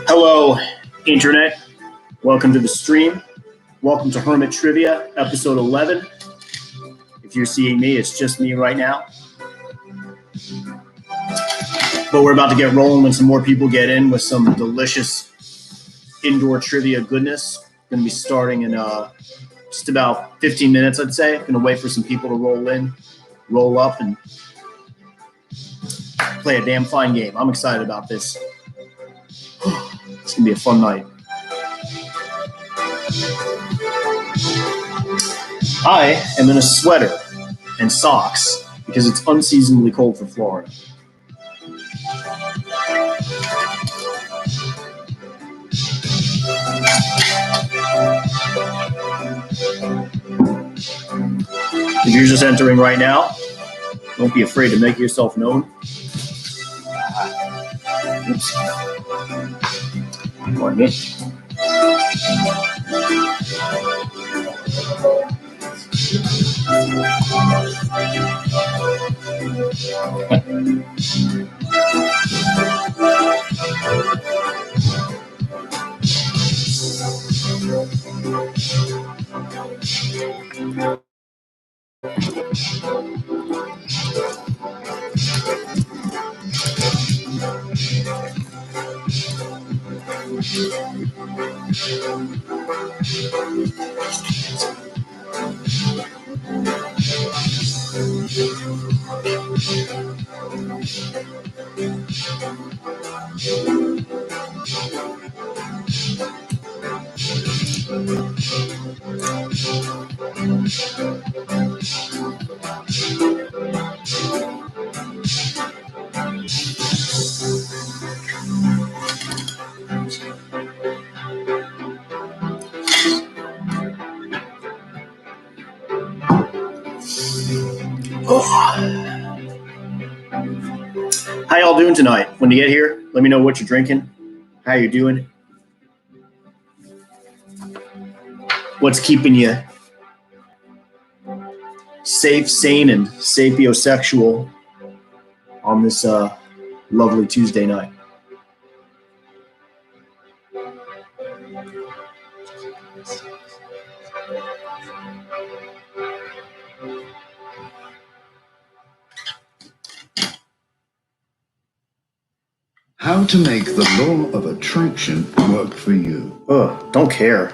Hello, Internet. Welcome to the stream. Welcome to Hermit Trivia, episode 11. If you're seeing me, it's just me right now. But we're about to get rolling when some more people get in with some delicious indoor trivia goodness. Going to be starting in just about 15 minutes, I'd say. Going to wait for some people to roll up, and play a damn fine game. I'm excited about this. It's going to be a fun night. I am in a sweater and socks because it's unseasonably cold for Florida. If you're just entering right now, don't be afraid to make yourself known. Oops. Pardon me. How y'all doing tonight? When you get here, let me know what you're drinking, how you're doing, what's keeping you safe, sane, and sapiosexual on this lovely Tuesday night. How to make the law of attraction work for you. Don't care.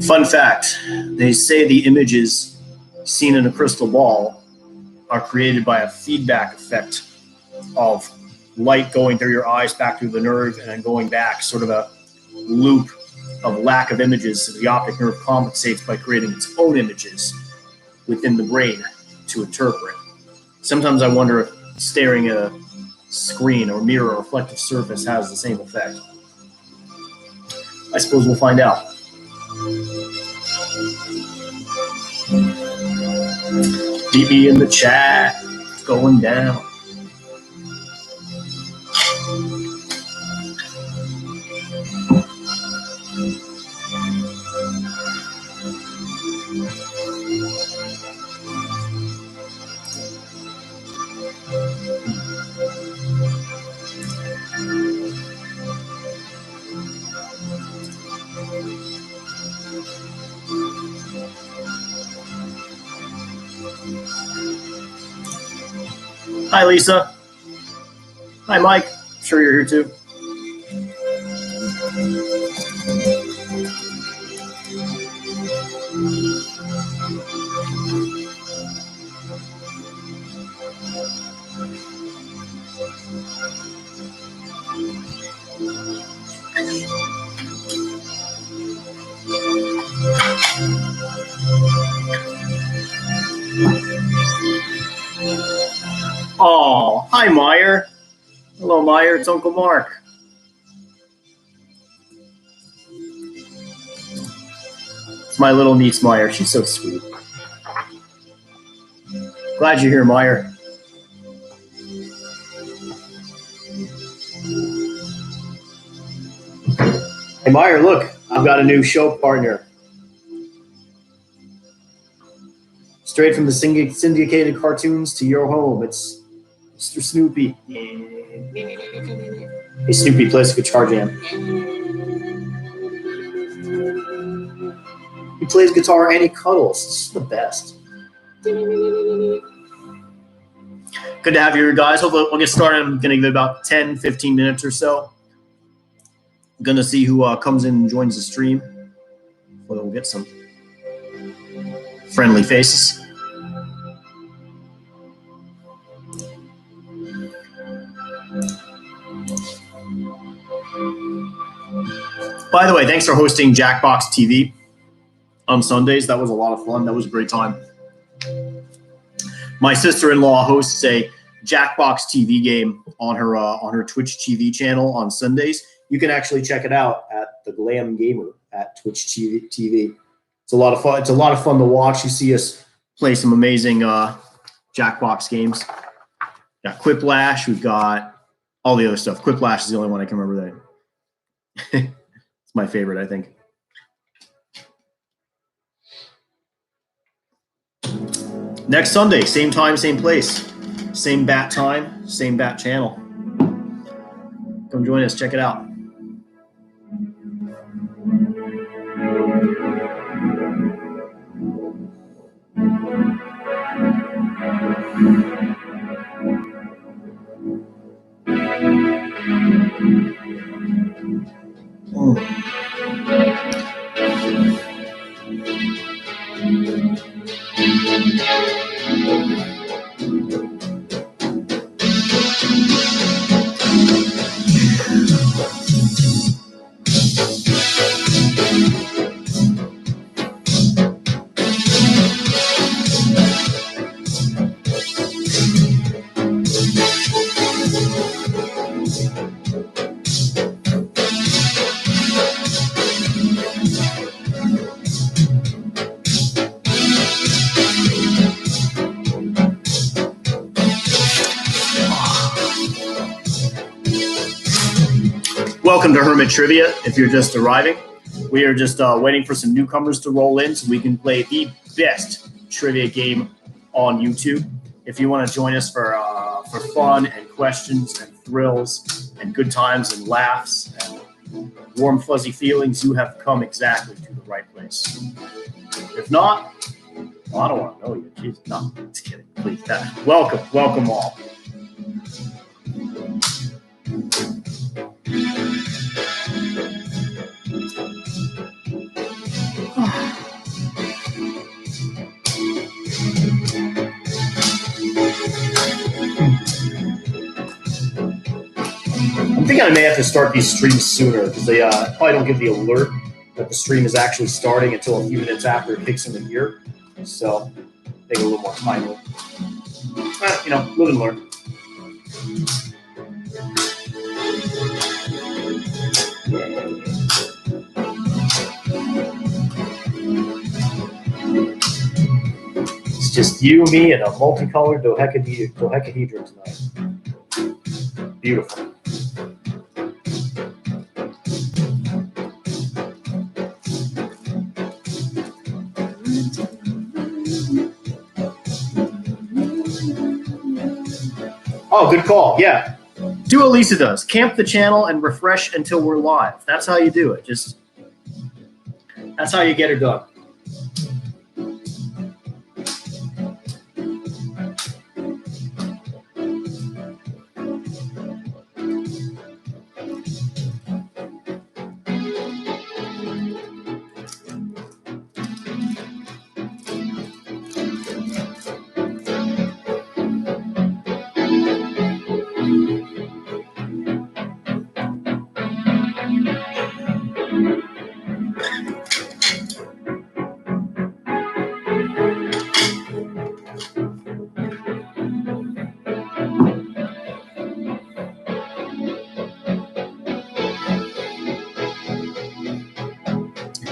Fun fact, they say the images seen in a crystal ball are created by a feedback effect of light going through your eyes back through the nerve and then going back, sort of a loop of lack of images. So the optic nerve compensates by creating its own images within the brain to interpret. Sometimes I wonder if staring at a screen or mirror or reflective surface has the same effect. I suppose we'll find out. DB in the chat. It's going down. Hi, Lisa. Hi, Mike. I'm sure you're here too. Oh, hi, Meyer. Hello, Meyer. It's Uncle Mark. It's my little niece, Meyer. She's so sweet. Glad you're here, Meyer. Hey, Meyer, look. I've got a new show partner. Straight from the syndicated cartoons to your home. It's Mr. Snoopy. Hey, Snoopy plays guitar jam. He plays guitar and he cuddles. It's the best. Good to have you here, guys. Hopefully we'll get started. I'm going to give it about 10, 15 minutes or so. I'm going to see who comes in and joins the stream. We'll get some friendly faces. By the way, thanks for hosting Jackbox TV on Sundays. That was a lot of fun. That was a great time. My sister-in-law hosts a Jackbox TV game on her Twitch TV channel on Sundays. You can actually check it out at the Glam Gamer at Twitch TV. It's a lot of fun. It's a lot of fun to watch. You see us play some amazing Jackbox games. We've got Quiplash. We've got all the other stuff. Quiplash is the only one I can remember that. It's my favorite, I think. Next Sunday, same time, same place. Same bat time, same bat channel. Come join us. Check it out. Welcome to Hermit Trivia. If you're just arriving, we are just waiting for some newcomers to roll in so we can play the best trivia game on YouTube. If you want to join us for fun and questions and thrills and good times and laughs and warm fuzzy feelings, you have come exactly to the right place. If not, well, I don't want to know you. Jeez, no, just kidding. Please, welcome all. I think I may have to start these streams sooner because they probably don't give the alert that the stream is actually starting until a few minutes after it kicks into gear. So take a little more time. Live and learn. It's just you, me, and a multicolored dodecahedron tonight. Beautiful. Oh, good call. Yeah. Do what Lisa does. Camp the channel and refresh until we're live. That's how you do it. That's how you get her done.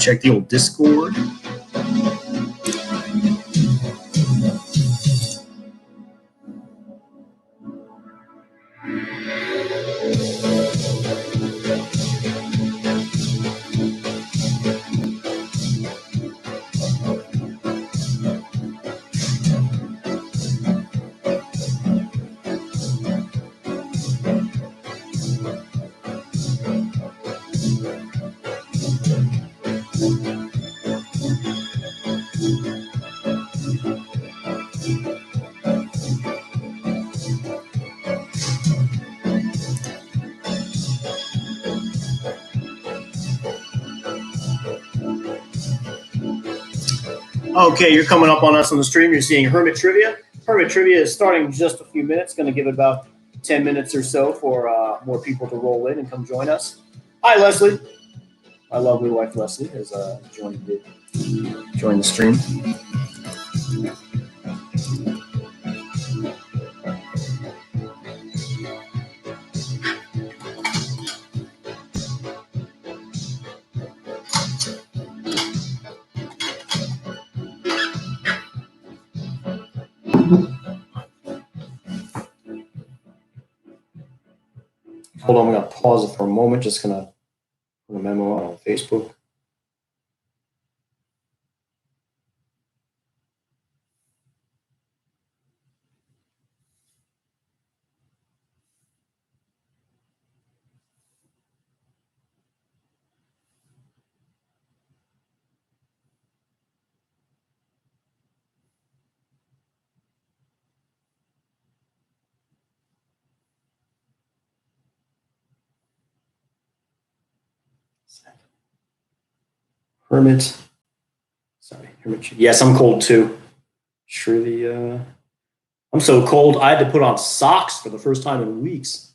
check the old Discord. Okay, you're coming up on us on the stream. You're seeing Hermit Trivia. Hermit Trivia is starting in just a few minutes. Going to give it about 10 minutes or so for more people to roll in and come join us. Hi, Leslie. My lovely wife, Leslie, has joined the stream. Hold on, I'm going to pause it for a moment. Just going to put a memo on Facebook. Hermit. Yes, I'm cold too. Surely, I'm so cold. I had to put on socks for the first time in weeks.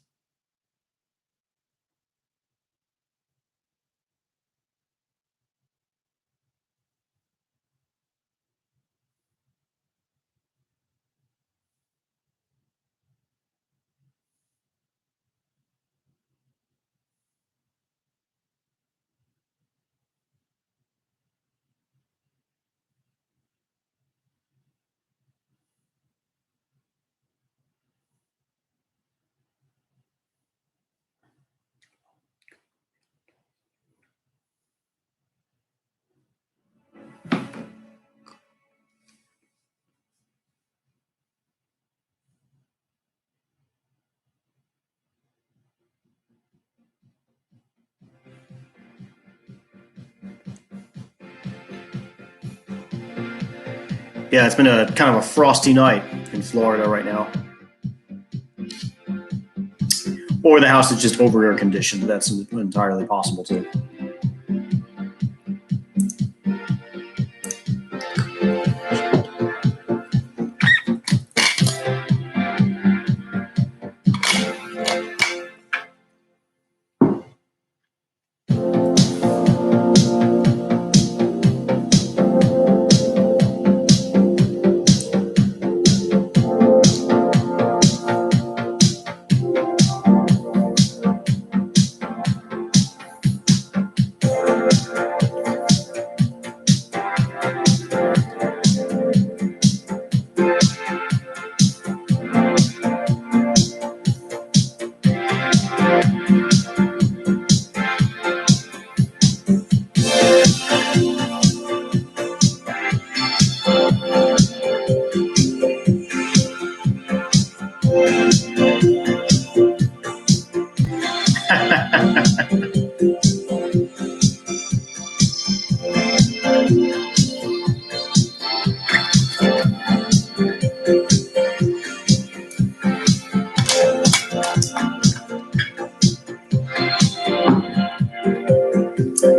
Yeah, it's been a kind of a frosty night in Florida right now. Or the house is just over air conditioned. That's entirely possible too.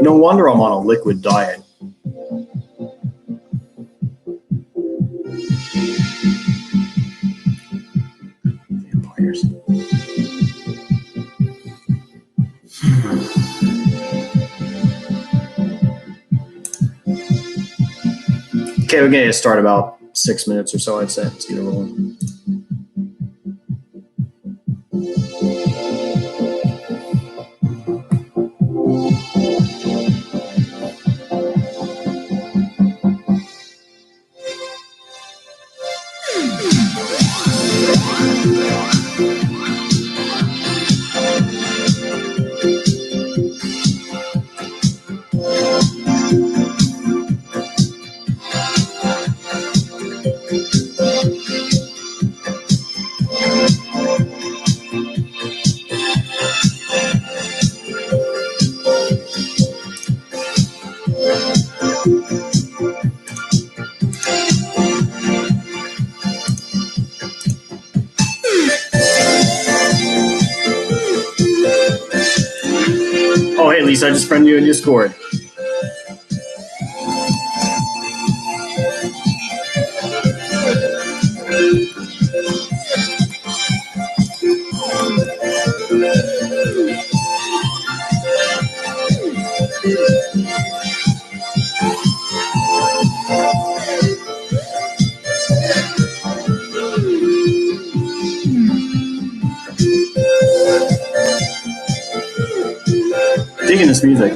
No wonder I'm on a liquid diet. Vampires. Okay, we're going to start about 6 minutes or so, I'd say. Let's get it rolling. least I just friended you in Discord. Digging this music.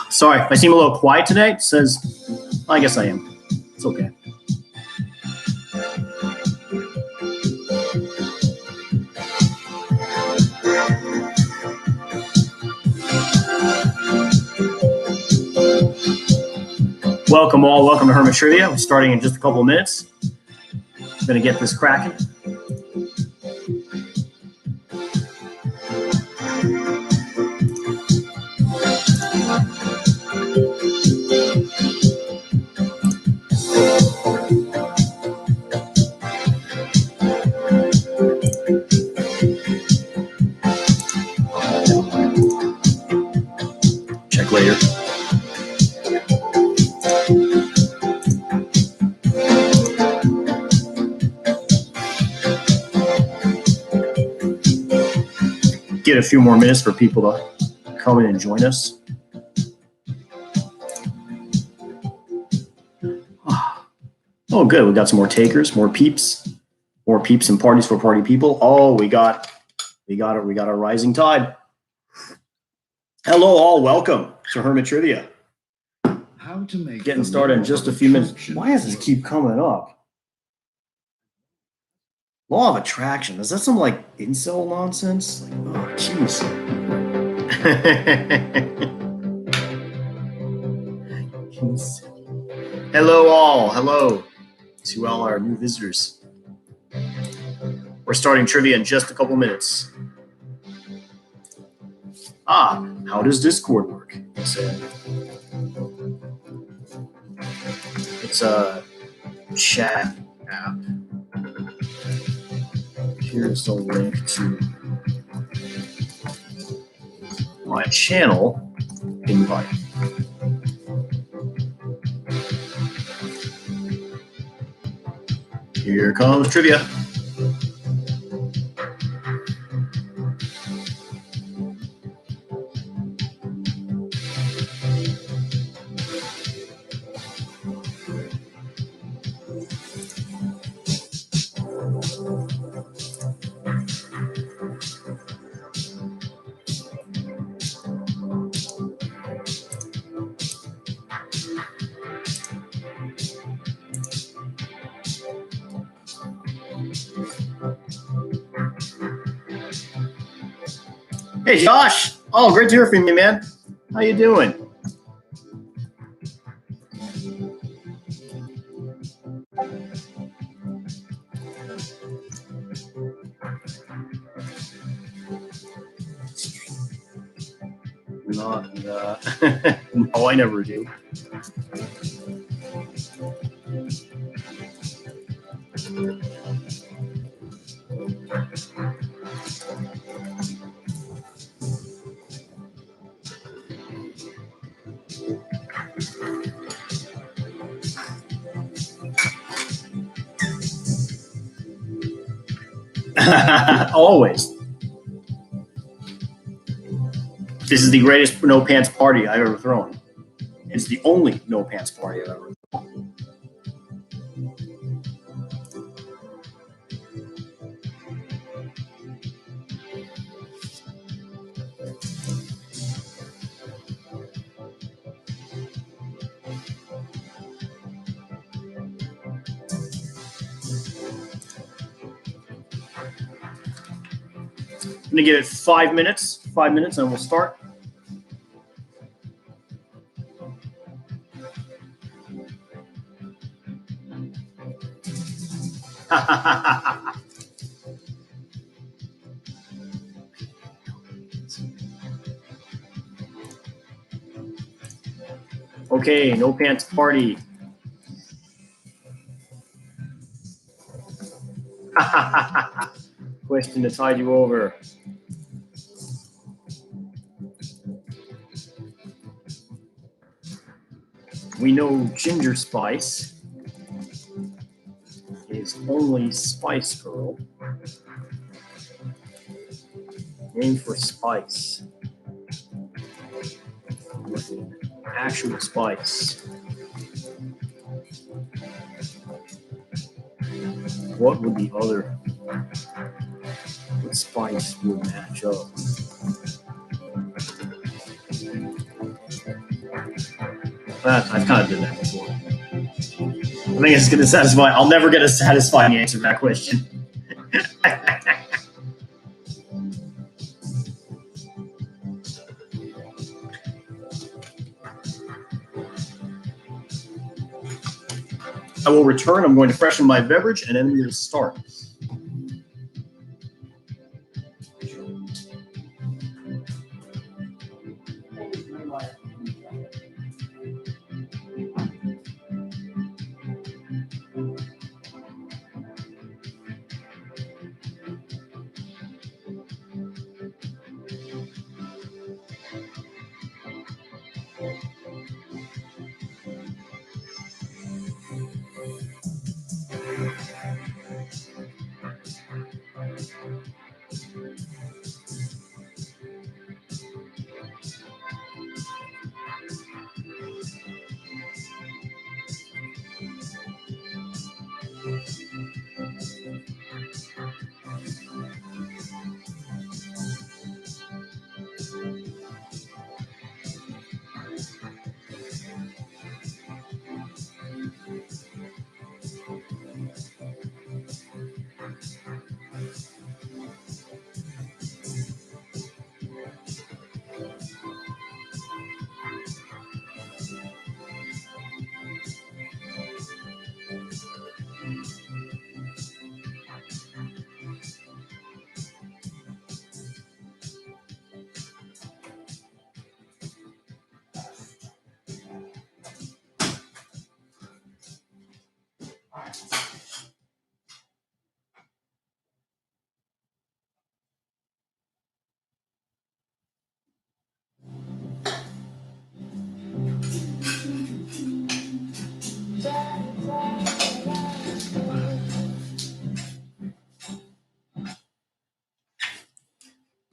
Sorry, if I seem a little quiet today. It says, I guess I am. It's okay. Welcome all. Welcome to Hermit Trivia. We're starting in just a couple of minutes. I'm going to get this cracking. Check later. Get a few more minutes for people to come in and join us. Oh, good. We got some more takers, more peeps and parties for party people. Oh, we got a rising tide. Hello, all. Welcome to Hermit Trivia. How to make Getting started in just a few minutes. Why does this keep coming up? Law of attraction. Is that some like incel nonsense? Like, oh, jeez. Hello, all. Hello to all our new visitors. We're starting trivia in just a couple minutes. How does Discord work? It's a chat app. Here's the link to my channel invite. Here comes trivia. Hey, Josh. Oh, great to hear from you, man. How you doing? Not, no, I never do. Always. This is the greatest no pants party I've ever thrown. It's the only no pants party I've ever thrown. I'm going to give it 5 minutes. 5 minutes, and we'll start. Okay, no pants party. Question to tide you over. We know Ginger Spice is only Spice Girl. Name for Spice. Actual Spice. What would the other Spice would match up? I've kind of done that before. I think it's going to satisfy. I'll never get a satisfying answer to that question. I will return. I'm going to freshen my beverage, and then we will start.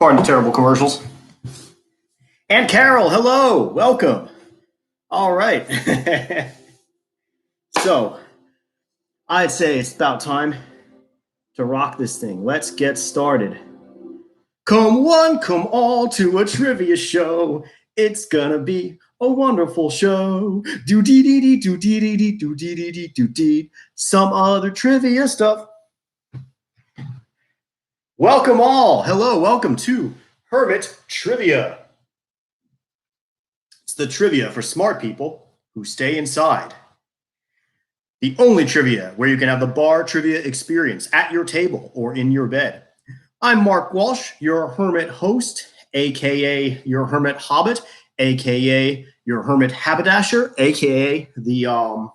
Pardon the terrible commercials. And Carol, hello, welcome. All right. So, I'd say it's about time to rock this thing. Let's get started. Come one, come all to a trivia show. It's gonna be a wonderful show. Do dee dee dee do dee dee dee do dee dee dee do dee. Some other trivia stuff. Welcome all. Hello, welcome to Hermit Trivia. It's the trivia for smart people who stay inside. The only trivia where you can have the bar trivia experience at your table or in your bed. I'm Mark Walsh, your Hermit host, aka your Hermit Hobbit, aka your Hermit Haberdasher, aka the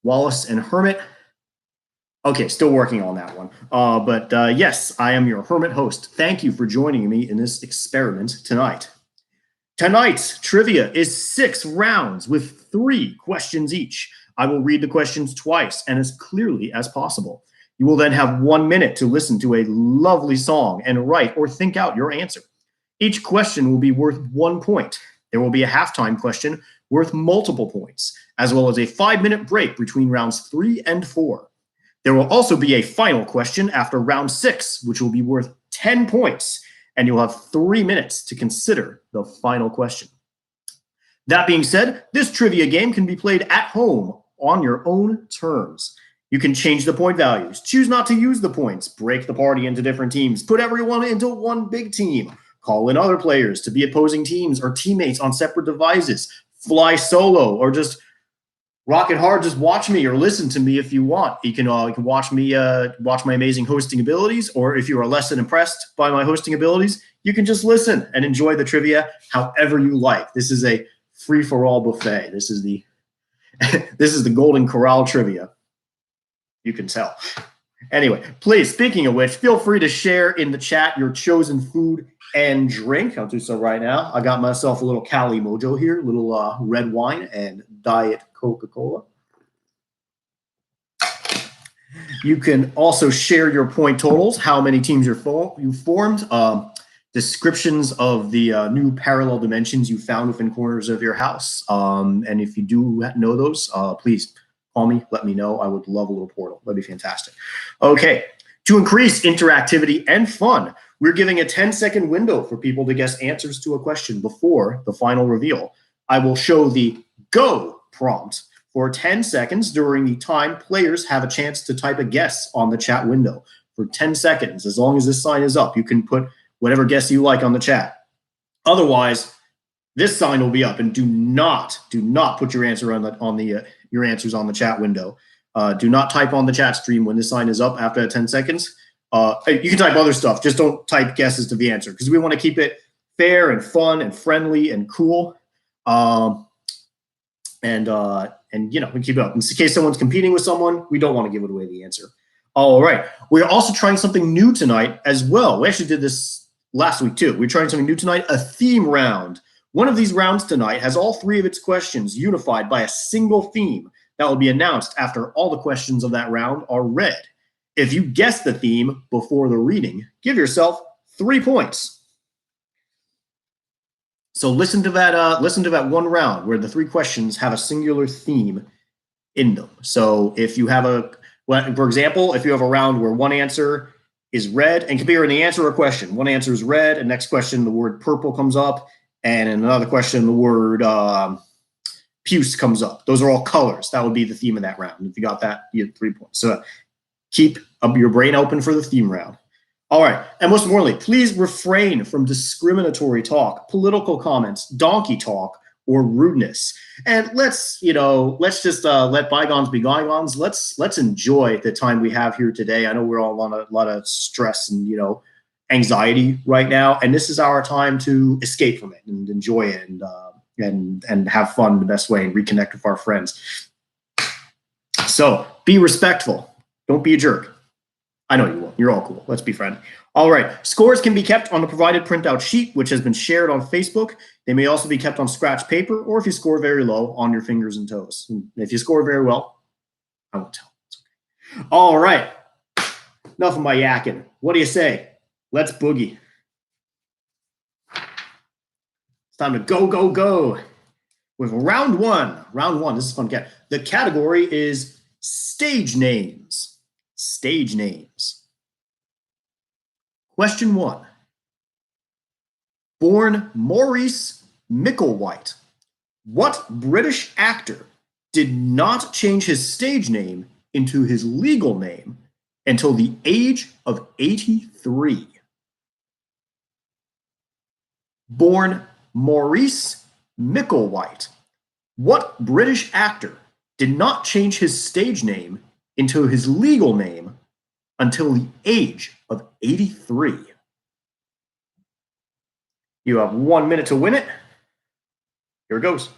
Wallace and Hermit. Okay, still working on that one. But yes, I am your Hermit host. Thank you for joining me in this experiment tonight. Tonight's trivia is 6 rounds with 3 questions each. I will read the questions twice and as clearly as possible. You will then have 1 minute to listen to a lovely song and write or think out your answer. Each question will be worth 1 point. There will be a halftime question worth multiple points, as well as a 5-minute break between rounds 3 and 4. There will also be a final question after round 6, which will be worth 10 points, and you'll have 3 minutes to consider the final question. That being said, this trivia game can be played at home on your own terms. You can change the point values, choose not to use the points, break the party into different teams, put everyone into one big team, call in other players to be opposing teams or teammates on separate devices, fly solo, or just rock it hard. Just watch me or listen to me if you want. You can watch me watch my amazing hosting abilities, or if you are less than impressed by my hosting abilities, you can just listen and enjoy the trivia however you like. This is a free-for-all buffet. This is the this is the Golden Corral trivia. You can tell. Anyway, please, speaking of which, feel free to share in the chat your chosen food and drink. I'll do so right now. I got myself a little Cali Mojo here, a little red wine and Diet Coca-Cola. You can also share your point totals, how many teams you formed, descriptions of the new parallel dimensions you found within corners of your house. And if you do know those, please call me, let me know. I would love a little portal. That'd be fantastic. Okay, to increase interactivity and fun, we're giving a 10-second window for people to guess answers to a question before the final reveal. I will show the go prompt for 10 seconds during the time players have a chance to type a guess on the chat window. For 10 seconds, as long as this sign is up, you can put whatever guess you like on the chat. Otherwise, this sign will be up, and do not put your answer your answers on the chat window. Do not type on the chat stream when this sign is up after 10 seconds. You can type other stuff, just don't type guesses to the answer, because we want to keep it fair and fun and friendly and cool. And you know, we keep it up. In case someone's competing with someone, we don't want to give away the answer. All right. We're also trying something new tonight as well. We actually did this last week too. We're trying something new tonight, a theme round. One of these rounds tonight has all three of its questions unified by a single theme that will be announced after all the questions of that round are read. If you guess the theme before the reading, give yourself 3 points. So listen to that one round where the 3 questions have a singular theme in them. So if you have for example, if you have a round where one answer is red, and compare in the answer or question, one answer is red, and next question the word purple comes up, and in another question the word puce comes up. Those are all colors. That would be the theme of that round. If you got that, you get 3 points. So keep your brain open for the theme round. All right, and most importantly, please refrain from discriminatory talk, political comments, donkey talk, or rudeness. And let's just let bygones be bygones. Let's enjoy the time we have here today. I know we're all on a lot of stress and anxiety right now, and this is our time to escape from it and enjoy it and have fun in the best way and reconnect with our friends. So be respectful. Don't be a jerk. I know you won't. You're all cool. Let's be friendly. All right. Scores can be kept on the provided printout sheet, which has been shared on Facebook. They may also be kept on scratch paper, or if you score very low, on your fingers and toes. And if you score very well, I won't tell. It's okay. All right. Enough of my yakking. What do you say? Let's boogie. It's time to go with round one. Round one. This is fun. The category is stage names. Stage names. Question 1. Born Maurice Micklewhite, what British actor did not change his stage name into his legal name until the age of 83? Born Maurice Micklewhite, what British actor did not change his stage name into his legal name until the age of 83? You have 1 minute to win it. Here it goes.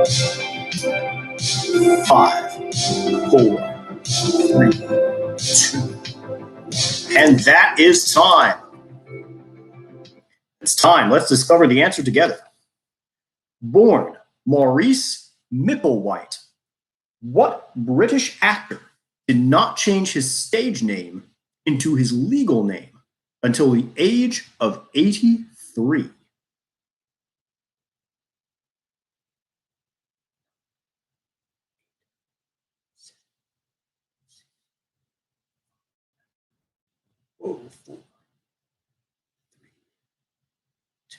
5, 4, 3, 2. And that is time. It's time. Let's discover the answer together. Born Maurice Micklewhite, what British actor did not change his stage name into his legal name until the age of 83? Oh, 4, 3, 2.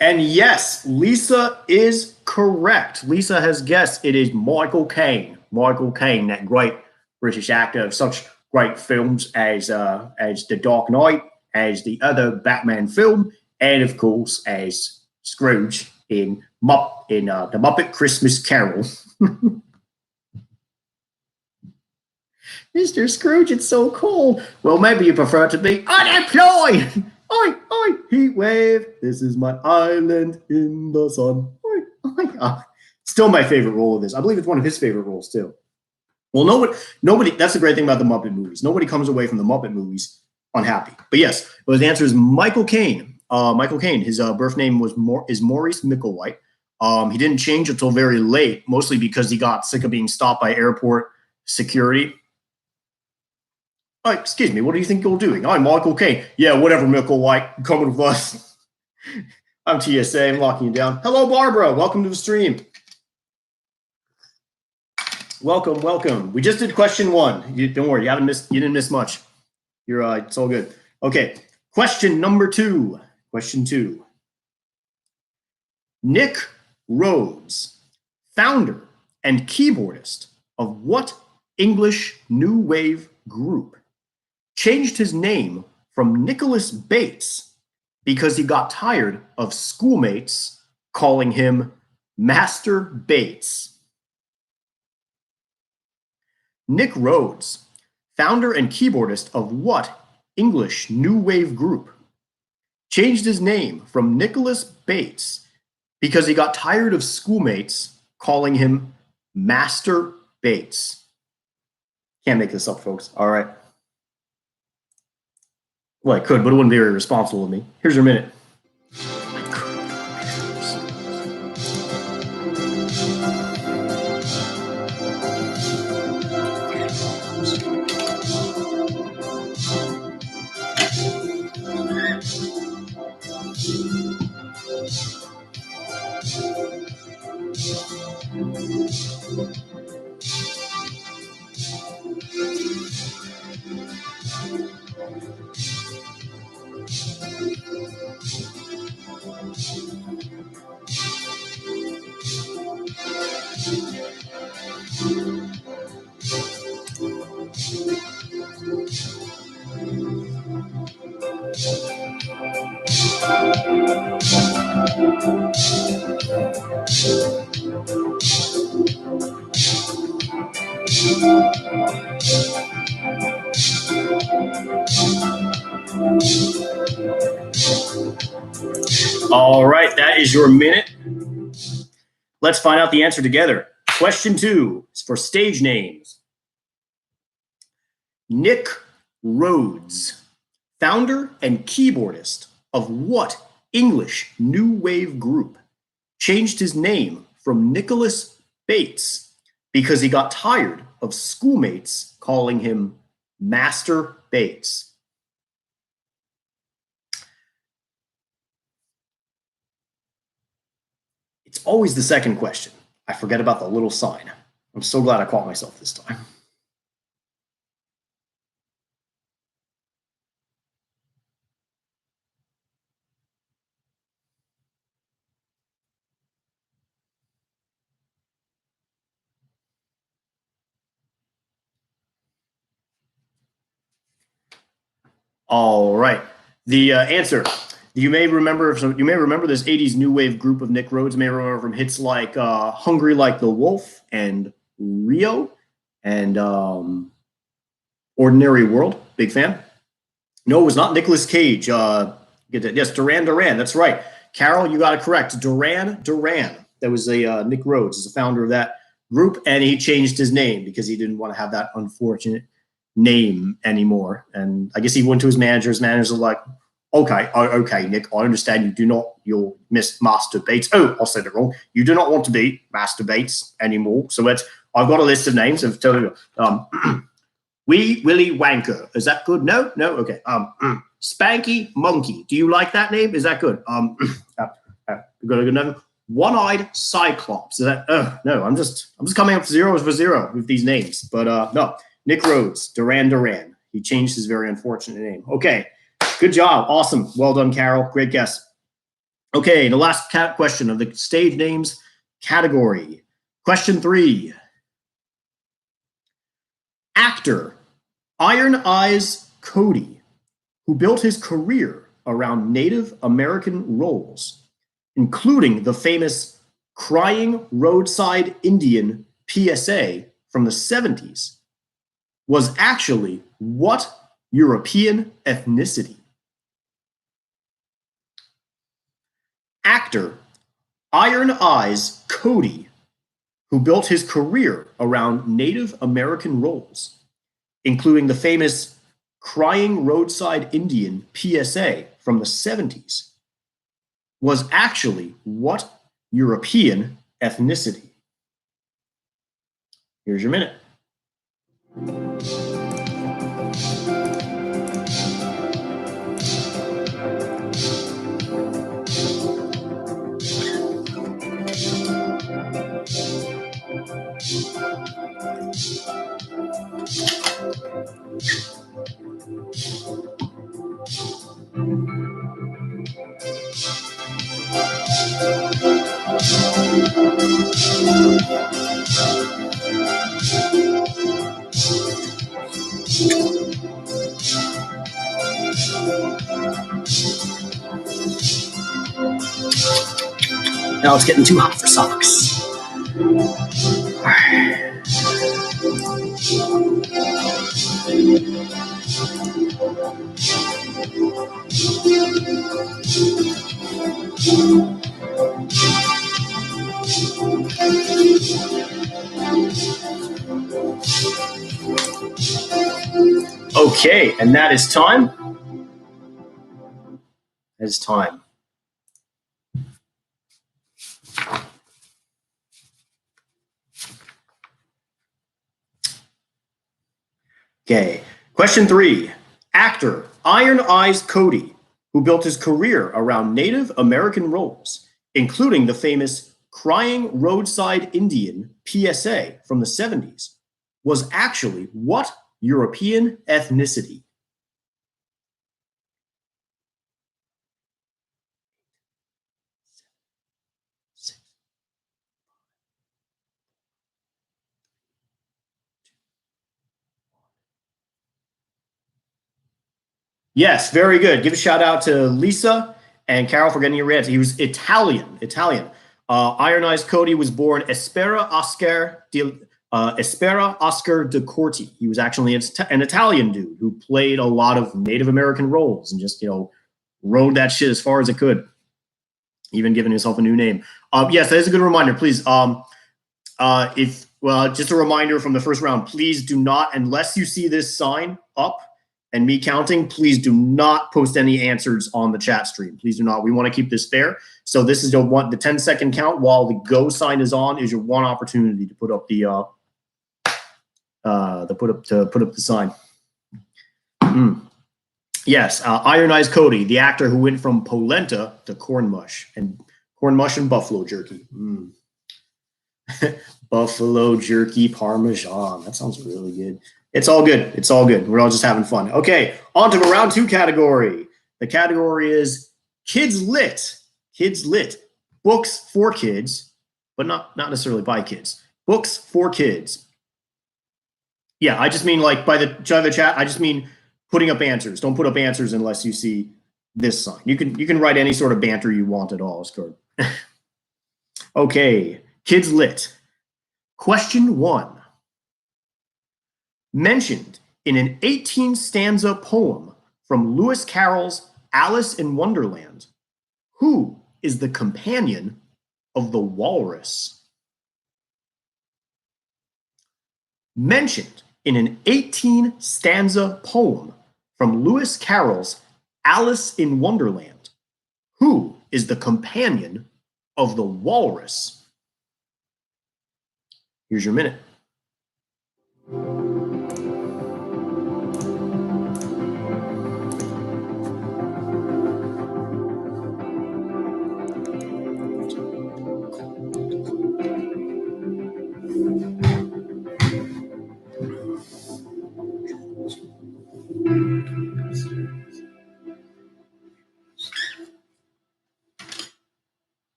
And yes, Lisa is correct. Lisa has guessed it is Michael Caine. Michael Caine, that great British actor of such great films as The Dark Knight, as the other Batman film, and of course as Scrooge in The Muppet Christmas Carol. Mr. Scrooge, it's so cold. Well, maybe you prefer to be unemployed. Oi, oi, heat wave. This is my island in the sun. Oi, oi. Still my favorite role of this. I believe it's one of his favorite roles too. Well, nobody. That's the great thing about the Muppet movies. Nobody comes away from the Muppet movies unhappy. But yes, the answer is Michael Caine. Michael Caine. His birth name is Maurice Micklewhite. He didn't change until very late, mostly because he got sick of being stopped by airport security. Excuse me, what do you think you're doing? I'm Michael Caine. Yeah, whatever, Micklewhite. Coming with us. I'm TSA. I'm locking you down. Hello, Barbara. Welcome to the stream. Welcome, welcome. We just did question 1. Don't worry, you didn't miss much. You're it's all good. Okay, question number 2. Question 2. Nick Rhodes, founder and keyboardist of what English new wave group, changed his name from Nicholas Bates because he got tired of schoolmates calling him Master Bates? Nick Rhodes, founder and keyboardist of what English new wave group, changed his name from Nicholas Bates because he got tired of schoolmates calling him Master Bates? Can't make this up, folks. All right. Well, I could, but it wouldn't be very responsible of me. Here's your minute. All right, that is your minute. Let's find out the answer together. Question 2 is for stage names. Nick Rhodes, founder and keyboardist of what English new wave group, changed his name from Nicholas Bates because he got tired of schoolmates calling him Master Bates? It's always the second question. I forget about the little sign. I'm so glad I caught myself this time. All right. The answer. You may remember this 80s new wave group of Nick Rhodes. You may remember from hits like Hungry Like the Wolf and Rio, and Ordinary World, big fan. No, it was not Nicolas Cage. Yes, Duran Duran. That's right. Carol, you got it correct. Duran Duran. That was a Nick Rhodes is the founder of that group, and he changed his name because he didn't want to have that unfortunate name anymore. And I guess he went to his manager. His manager's like, okay, Nick, I understand you'll miss Master Bates. Oh, I said it wrong. You do not want to be Master Bates anymore. So I've got a list of names of Wee Willy Wanker. Is that good? No? Okay. Spanky Monkey. Do you like that name? Is that good? Got another One-Eyed Cyclops. Is that? No. I'm just coming up zeros for zero with these names. But no. Nick Rhodes, Duran Duran. He changed his very unfortunate name. Okay. Good job. Awesome. Well done, Carol. Great guess. Okay. The last question of the stage names category. Question 3. Actor Iron Eyes Cody, who built his career around Native American roles, including the famous Crying Roadside Indian PSA from the 70s, was actually what European ethnicity? Actor Iron Eyes Cody, who built his career around Native American roles, including the famous Crying Roadside Indian PSA from the 70s, was actually what European ethnicity? Here's your minute. Now it's getting too hot for socks. Okay, and that is time. That is time. Okay, question 3. Actor Iron Eyes Cody, who built his career around Native American roles, including the famous Crying Roadside Indian PSA from the 70s, was actually what European ethnicity? Yes, very good. Give a shout out to Lisa and Carol for getting your answer. He was Italian. Iron Eyes Cody was born Espera Oscar de Corti. He was actually an Italian dude who played a lot of Native American roles and just, rode that shit as far as it could, even giving himself a new name. Yes, that is a good reminder. Please, just a reminder from the first round, please do not, unless you see this sign up and me counting, please do not post any answers on the chat stream. Please do not. We want to keep this fair. So this is the 10-second count while the go sign is on is your one opportunity to put up the sign. Yes, Iron Eyes Cody, the actor who went from polenta to corn mush and buffalo jerky. Buffalo jerky parmesan. That sounds really good. It's all good. It's all good. We're all just having fun. Okay, on to the round 2 category. The category is Kids Lit. Kids Lit. Books for kids, but not necessarily by kids. Books for kids. Yeah, I just mean like by the chat, I just mean putting up answers. Don't put up answers unless you see this sign. You can write any sort of banter you want at all. It's good. Okay, Kids Lit. Question 1. Mentioned in an 18-stanza poem from Lewis Carroll's Alice in Wonderland, who is the companion of the walrus? Mentioned in an 18-stanza poem from Lewis Carroll's Alice in Wonderland, who is the companion of the walrus? Here's your minute.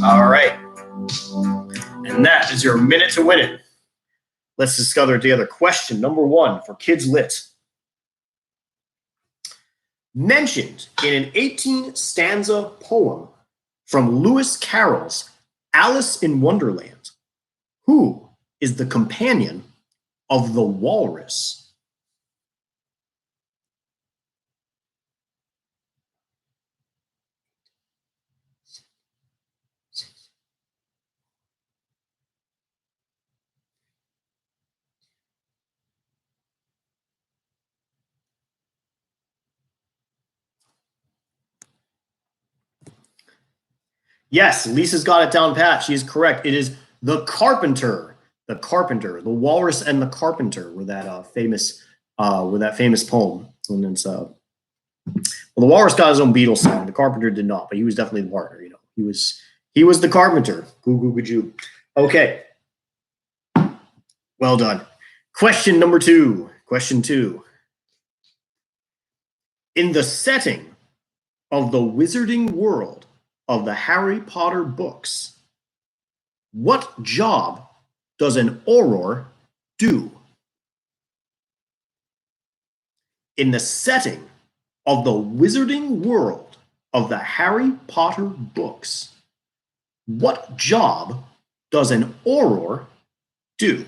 All right. And that is your minute to win it. Let's discover together. Question number 1 for Kids Lit. Mentioned in an 18-stanza poem from Lewis Carroll's Alice in Wonderland, who is the companion of the walrus? Yes, Lisa's got it down pat. She is correct. It is the carpenter. The carpenter. The walrus and the carpenter were that famous poem. And it's well, the walrus got his own Beatles song. The carpenter did not, but he was definitely the partner. You know, he was the carpenter. Goo goo goo goo. Okay. Well done. Question number 2. Question 2. In the setting of the wizarding world of the Harry Potter books, what job does an auror do? In the setting of the wizarding world of the Harry Potter books, what job does an auror do?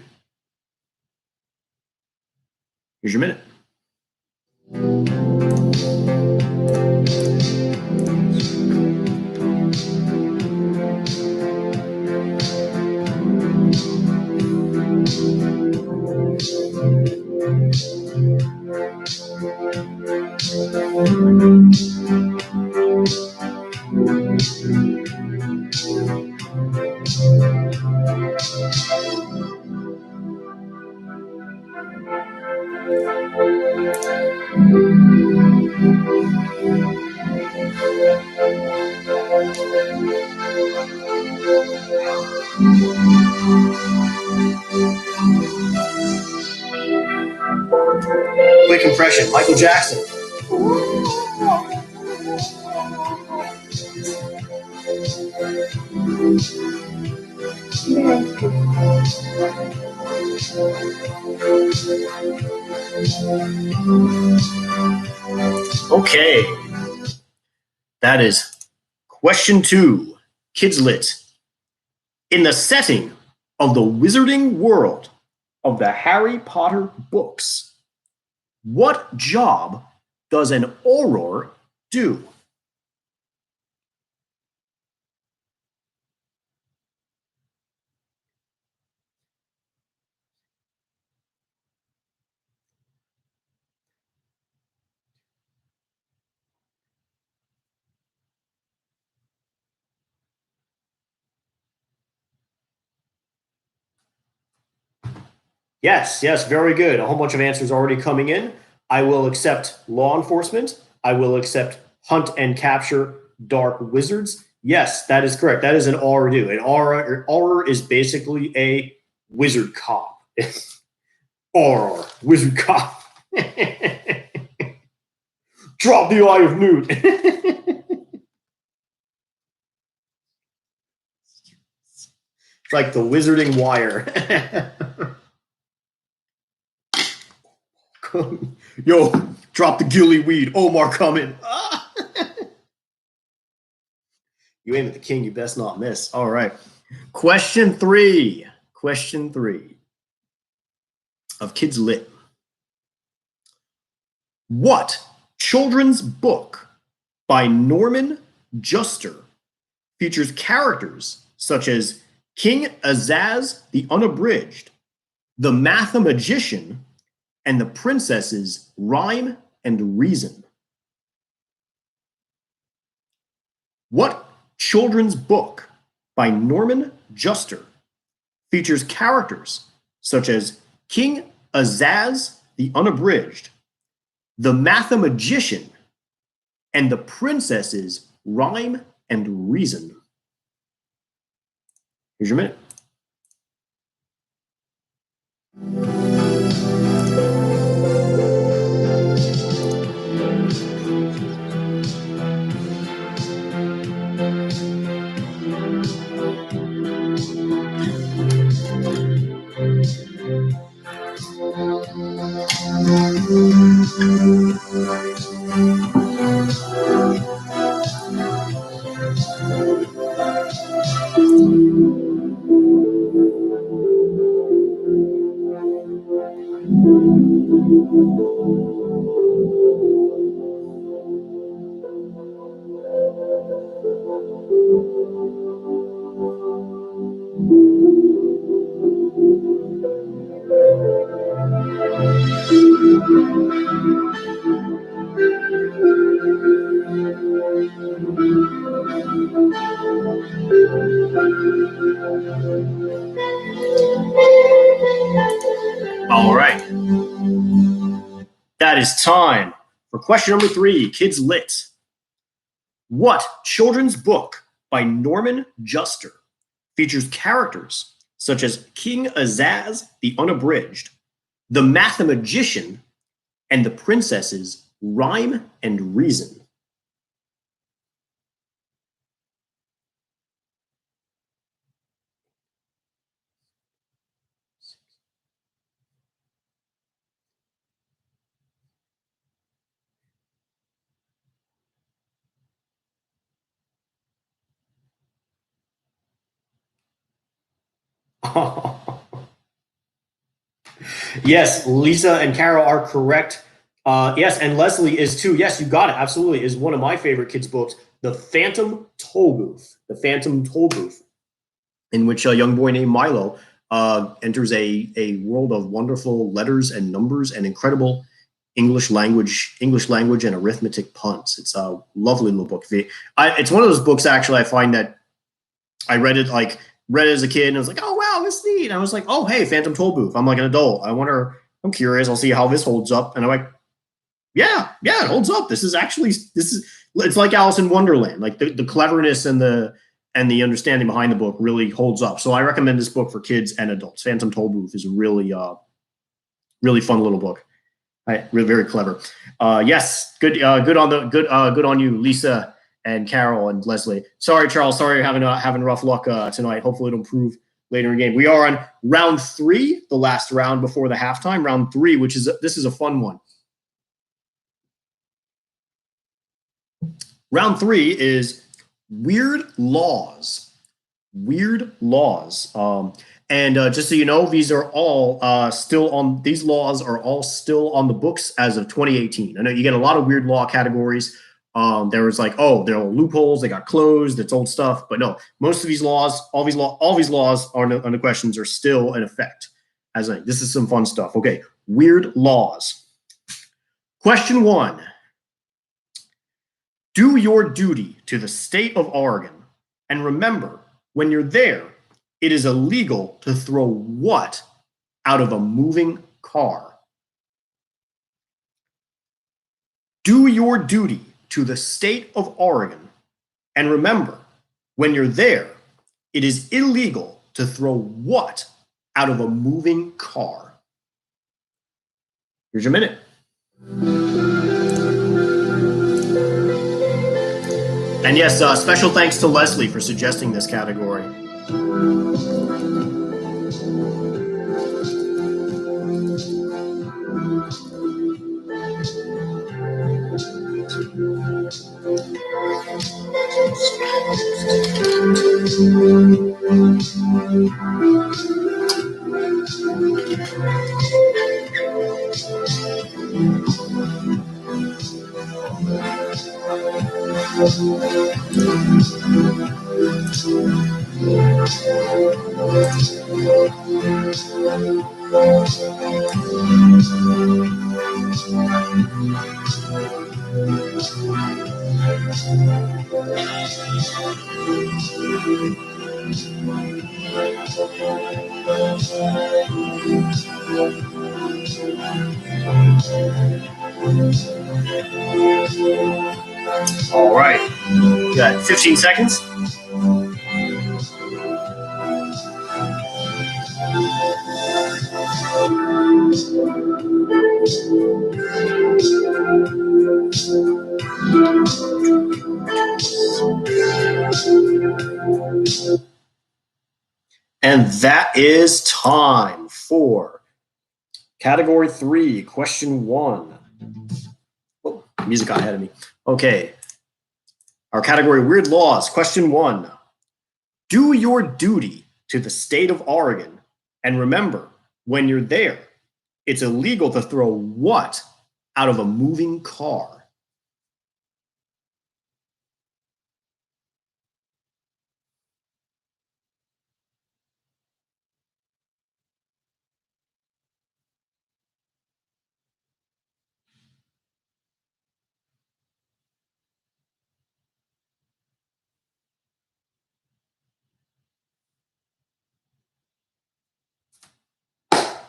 Here's your minute. Quick impression, Michael Jackson. Okay. That is question 2. Kids Lit. In the setting of the wizarding world of the Harry Potter books, what job does an auror do? Yes, very good. A whole bunch of answers already coming in. I will accept law enforcement. I will accept hunt and capture dark wizards. Yes, that is correct. That is an aura do. An aura is basically a wizard cop. Aura, wizard cop. Drop the eye of Newt. It's like the wizarding wire. Yo, drop the gilly weed. Omar coming. You aim at the king, you best not miss. All right. Question three of Kids Lit. What children's book by Norman Juster features characters such as King Azaz the Unabridged, the Mathemagician, and the Princess's Rhyme and Reason? What children's book by Norman Juster features characters such as King Azaz the Unabridged, the Mathemagician, and the Princess's Rhyme and Reason? Here's your minute. All right. That is time for question number 3, Kids Lit. What children's book by Norman Juster features characters such as King Azaz the Unabridged, the Mathemagician, and the Princess's Rhyme and Reason? Yes, Lisa and Carol are correct. Yes, and Leslie is too. Yes, you got it. Absolutely, is one of my favorite kids' books, The Phantom Toll Booth. The Phantom Toll Booth, in which a young boy named Milo enters a world of wonderful letters and numbers and incredible English language and arithmetic puns. It's a lovely little book. It's one of those books actually I find that I read it as a kid and I was like, oh wow, this is neat. And I was like, oh hey, Phantom Toll Booth. I'm like an adult. I'm curious. I'll see how this holds up. And I'm like, yeah, it holds up. It's like Alice in Wonderland. Like the cleverness and the understanding behind the book really holds up. So I recommend this book for kids and adults. Phantom Toll Booth is a really fun little book. Very clever. Yes, good on you, Lisa and Carol and Leslie. Sorry, Charles. Sorry, you're having rough luck tonight. Hopefully, it'll improve later in the game. We are on round 3, the last round before the halftime. Round 3, this is a fun one. Round 3 is weird laws. Weird laws. And just so you know, these are all these laws are all still on the books as of 2018. I know you get a lot of weird law categories. There was like, oh, there are loopholes, they got closed, it's old stuff. But no, most of these laws, all these laws on the questions are still in effect. This is some fun stuff. Okay, weird laws. Question 1. Do your duty to the state of Oregon, and remember, when you're there, it is illegal to throw what out of a moving car? Do your duty to the state of Oregon, and remember, When you're there, it is illegal to throw what out of a moving car? Here's your minute. And yes, special thanks to Leslie for suggesting this category. All right, you got 15 seconds. And that is time for category 3, question 1. Oh, music got ahead of me. Okay. Our category, weird laws. Question 1. Do your duty to the state of Oregon. And remember, when you're there, it's illegal to throw what out of a moving car?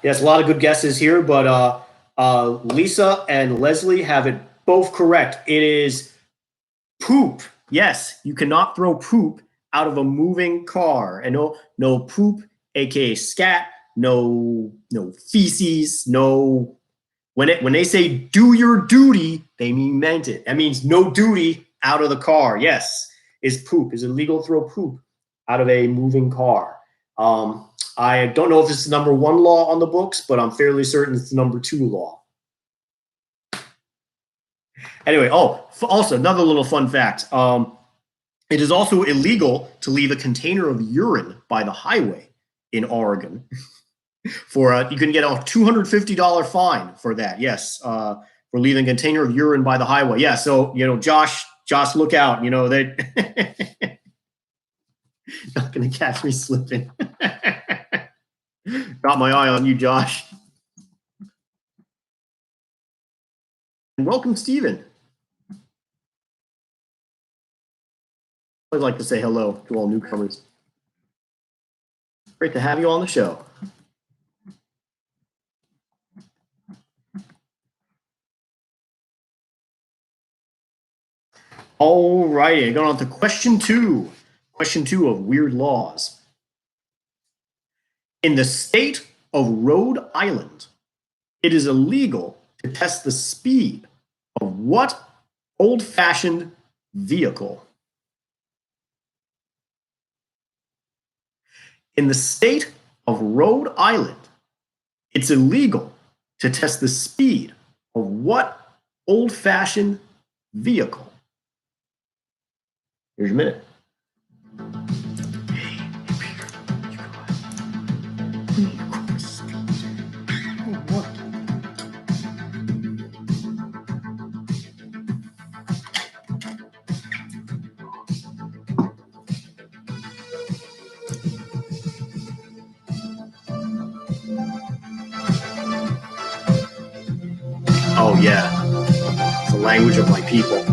Yes, a lot of good guesses here, but Lisa and Leslie have it both correct. It is poop. Yes, you cannot throw poop out of a moving car. And no poop, aka scat, no feces, no. When they say do your duty, they meant it. That means no duty out of the car. Yes, is poop. Is it illegal to throw poop out of a moving car? I don't know if it's the number 1 law on the books, but I'm fairly certain it's the number 2 law. Anyway, also another little fun fact. It is also illegal to leave a container of urine by the highway in Oregon. You can get a $250 fine for that. Yes, for leaving a container of urine by the highway. Yeah, so Josh, look out. They're not going to catch me slipping. Got my eye on you, Josh. And welcome, Stephen. I'd like to say hello to all newcomers. Great to have you on the show. All righty, going on to question 2. Question 2 of weird laws. In the state of Rhode Island, it is illegal to test the speed of what old-fashioned vehicle? In the state of Rhode Island, it's illegal to test the speed of what old-fashioned vehicle? Here's your minute. Oh, yeah. It's the language of my people.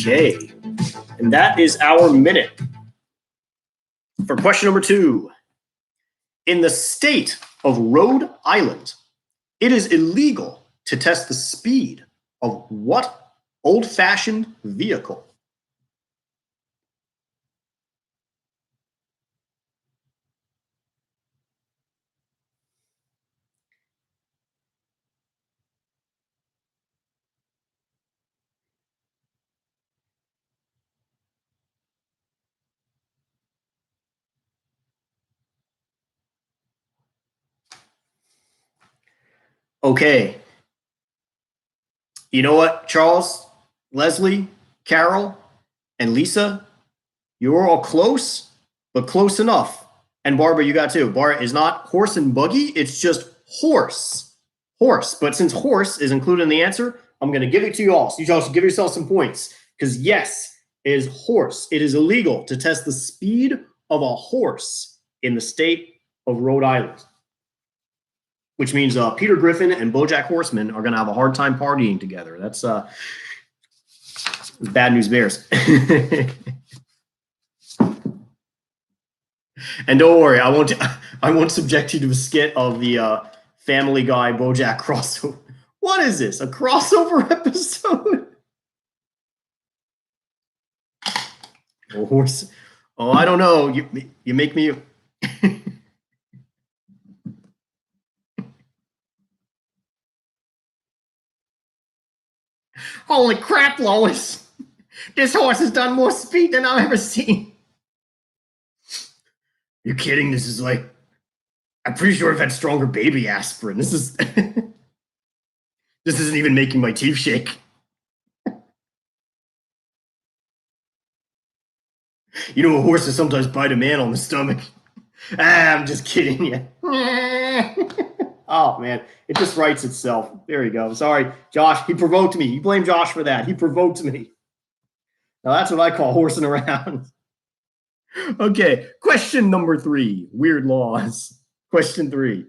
Okay. And that is our minute. For question number 2. In the state of Rhode Island, it is illegal to test the speed of what old-fashioned vehicle? Okay. You know what, Charles, Leslie, Carol, and Lisa, you're all close, but close enough. And Barbara, you got two. Barbara is not horse and buggy, it's just horse. Horse. But since horse is included in the answer, I'm going to give it to you all. So you all should give yourself some points. Because yes, it is horse. It is illegal to test the speed of a horse in the state of Rhode Island. Which means Peter Griffin and BoJack Horseman are going to have a hard time partying together. That's bad news bears. And don't worry, I won't subject you to a skit of the Family Guy BoJack crossover. What is this? A crossover episode? Oh, horse. Oh, I don't know. You make me. Holy crap, Lois! This horse has done more speed than I've ever seen. You're kidding? This is like, I'm pretty sure I've had stronger baby aspirin. This is, this isn't even making my teeth shake. You know, horses sometimes bite a man on the stomach. I'm just kidding you. Oh man, it just writes itself. There you go. Sorry, Josh. He provoked me. You blame Josh for that. He provoked me. Now that's what I call horsing around. Okay, question number 3. Weird laws. Question 3.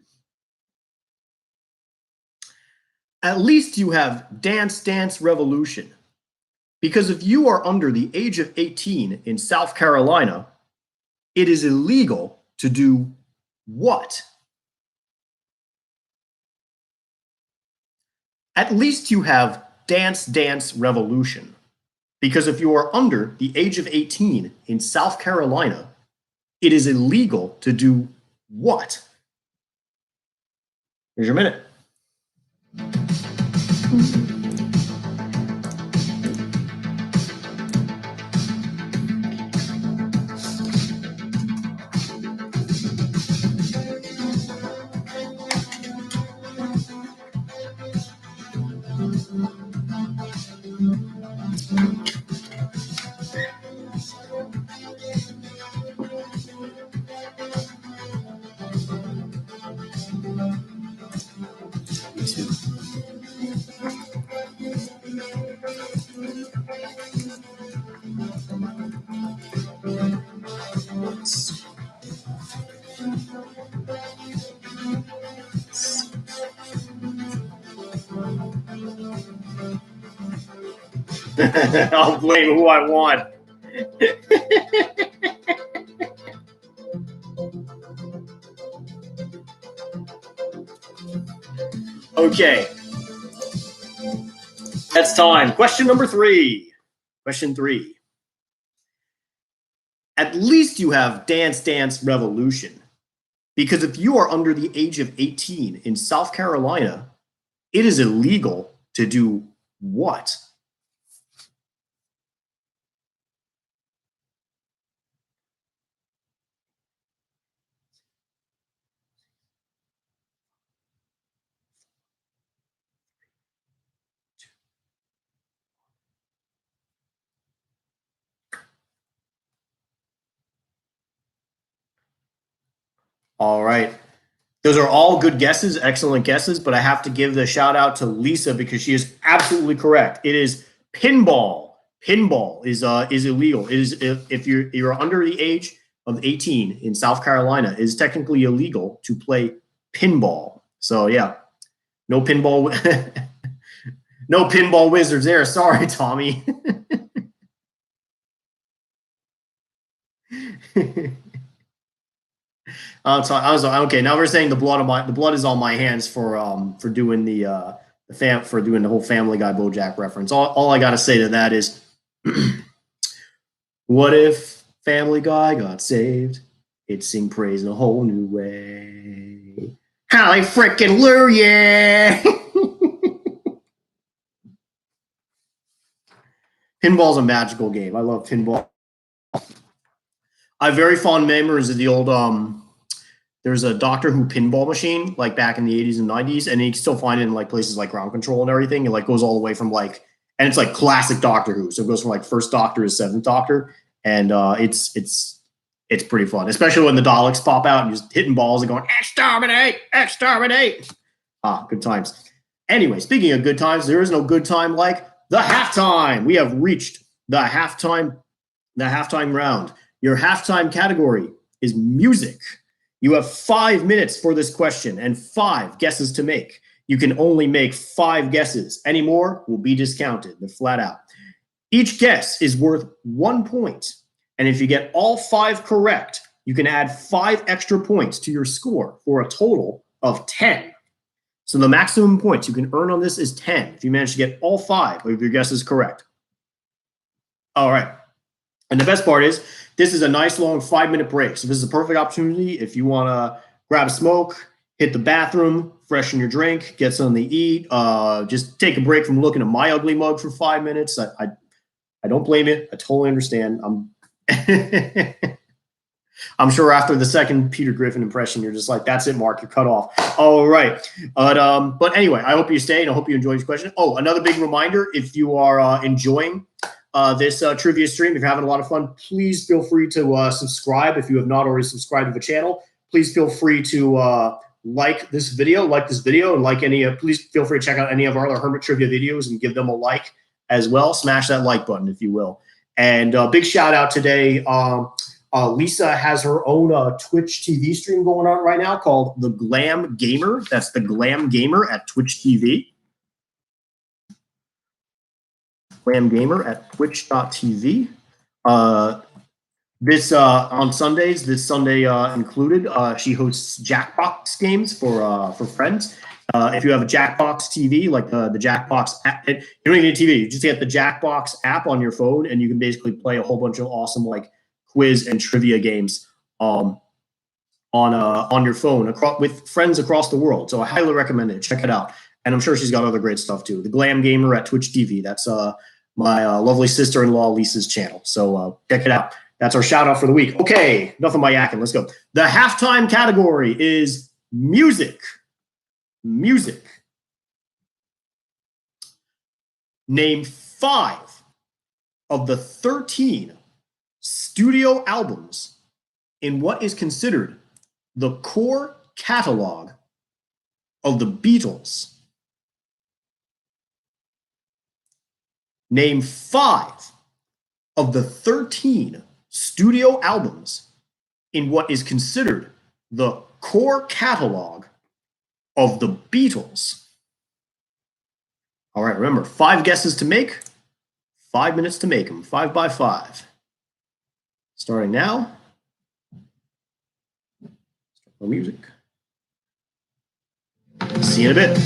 At least you have Dance Dance Revolution. Because if you are under the age of 18 in South Carolina, it is illegal to do what? At least you have Dance Dance Revolution. Because if you are under the age of 18 in South Carolina, it is illegal to do what? Here's your minute. I'll blame who I want. Okay. That's time. Question number 3. Question 3. At least you have Dance Dance Revolution. Because if you are under the age of 18 in South Carolina, it is illegal to do what? All right. Those are all good guesses, excellent guesses, but I have to give the shout out to Lisa because she is absolutely correct. It is pinball. Pinball is illegal. It is if you're under the age of 18 in South Carolina, it is technically illegal to play pinball. So yeah, no pinball, no pinball wizards there. Sorry, Tommy. I was okay. Now we're saying the blood is on my hands for doing the doing the whole Family Guy BoJack reference. All I got to say to that is, what if Family Guy got saved? It'd sing praise in a whole new way. Holly frickin' Lou, yeah! Pinball's a magical game. I love pinball. I have very fond memories of the old there's a Doctor Who pinball machine like back in the 80s and 90s, and you can still find it in like places like Ground Control and everything. It like goes all the way from like, and it's like classic Doctor Who, so it goes from like first Doctor to seventh Doctor, and it's pretty fun, especially when the Daleks pop out and just hitting balls and going exterminate, exterminate. Ah, good times. Anyway, speaking of good times, there is no good time like the halftime. We have reached the halftime round. Your halftime category is music. You have 5 minutes for this question and 5 guesses to make. You can only make 5 guesses. Any more will be discounted. They're flat out. Each guess is worth 1 point. And if you get all 5 correct, you can add 5 extra points to your score for a total of 10. So the maximum points you can earn on this is 10 if you manage to get all 5 of your guesses correct. All right. And the best part is, this is a nice long 5-minute break. So this is a perfect opportunity if you want to grab a smoke, hit the bathroom, freshen your drink, get something to eat. Just take a break from looking at my ugly mug for 5 minutes. I don't blame you. I totally understand. I'm sure after the second Peter Griffin impression, you're just like, that's it, Mark, you're cut off. All right. But anyway, I hope you stay and I hope you enjoy this question. Oh, another big reminder, if you are enjoying this trivia stream, if you're having a lot of fun, please feel free to subscribe. If you have not already subscribed to the channel, please feel free to like this video, and like any, please feel free to check out any of our other Hermit Trivia videos and give them a like as well. Smash that like button, if you will. And big shout out today. Lisa has her own Twitch TV stream going on right now called The Glam Gamer. That's The Glam Gamer at Twitch TV. Glam Gamer at twitch.tv. This on Sundays, this Sunday included, she hosts Jackbox games for friends. If you have a Jackbox TV, like the Jackbox app, you don't even need a TV. You just get the Jackbox app on your phone, and you can basically play a whole bunch of awesome like quiz and trivia games on your phone with friends across the world. So I highly recommend it. Check it out. And I'm sure she's got other great stuff too. The Glam Gamer at Twitch TV. That's my lovely sister-in-law Lisa's channel. So check it out. That's our shout out for the week. Okay, enough of my yakking. Let's go. The halftime category is music. Music. Name 5 of the 13 studio albums in what is considered the core catalog of the Beatles. Name 5 of the 13 studio albums in what is considered the core catalog of the Beatles. All right, remember, 5 guesses to make, 5 minutes to make them, 5 by 5. Starting now. Start the music. See you in a bit.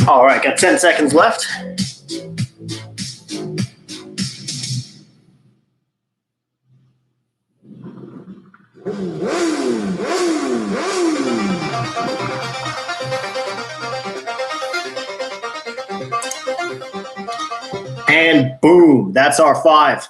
All right, got 10 seconds left. And boom, that's our 5.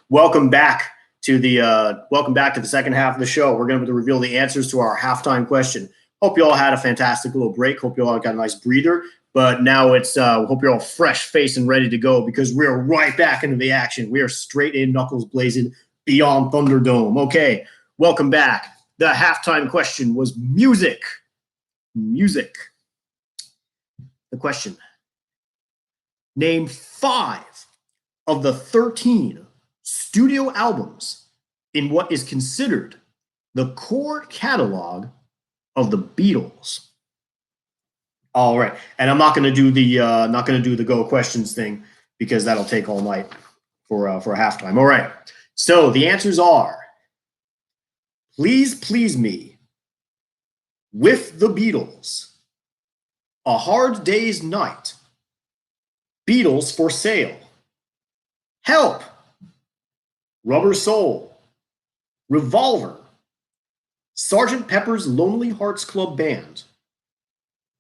Welcome back to the second half of the show. We're going to reveal the answers to our halftime question. Hope you all had a fantastic little break. Hope you all got a nice breather. But now it's hope you're all fresh faced and ready to go because we're right back into the action. We are straight in, knuckles blazing, beyond Thunderdome. Okay, welcome back. The halftime question was music. Music. The question: name 5 of the 13 studio albums in what is considered the core catalog of the Beatles. All right, and I'm not going to do the go questions thing because that'll take all night for halftime. All right, so the answers are: Please Please Me, With the Beatles, A Hard Day's Night, Beatles for Sale, Help, Rubber Soul, Revolver, Sgt. Pepper's Lonely Hearts Club Band,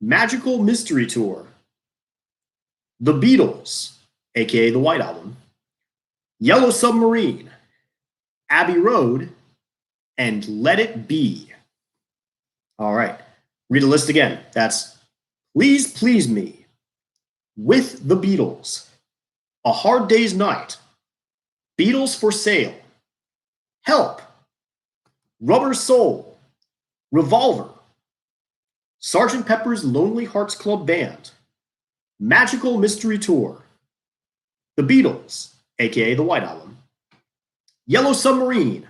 Magical Mystery Tour, The Beatles, aka The White Album, Yellow Submarine, Abbey Road, and Let It Be. All right. Read the list again. That's Please Please Me, With the Beatles, A Hard Day's Night, Beatles for Sale, Help, Rubber Soul, Revolver, Sgt. Pepper's Lonely Hearts Club Band, Magical Mystery Tour, The Beatles, aka the White Album, Yellow Submarine,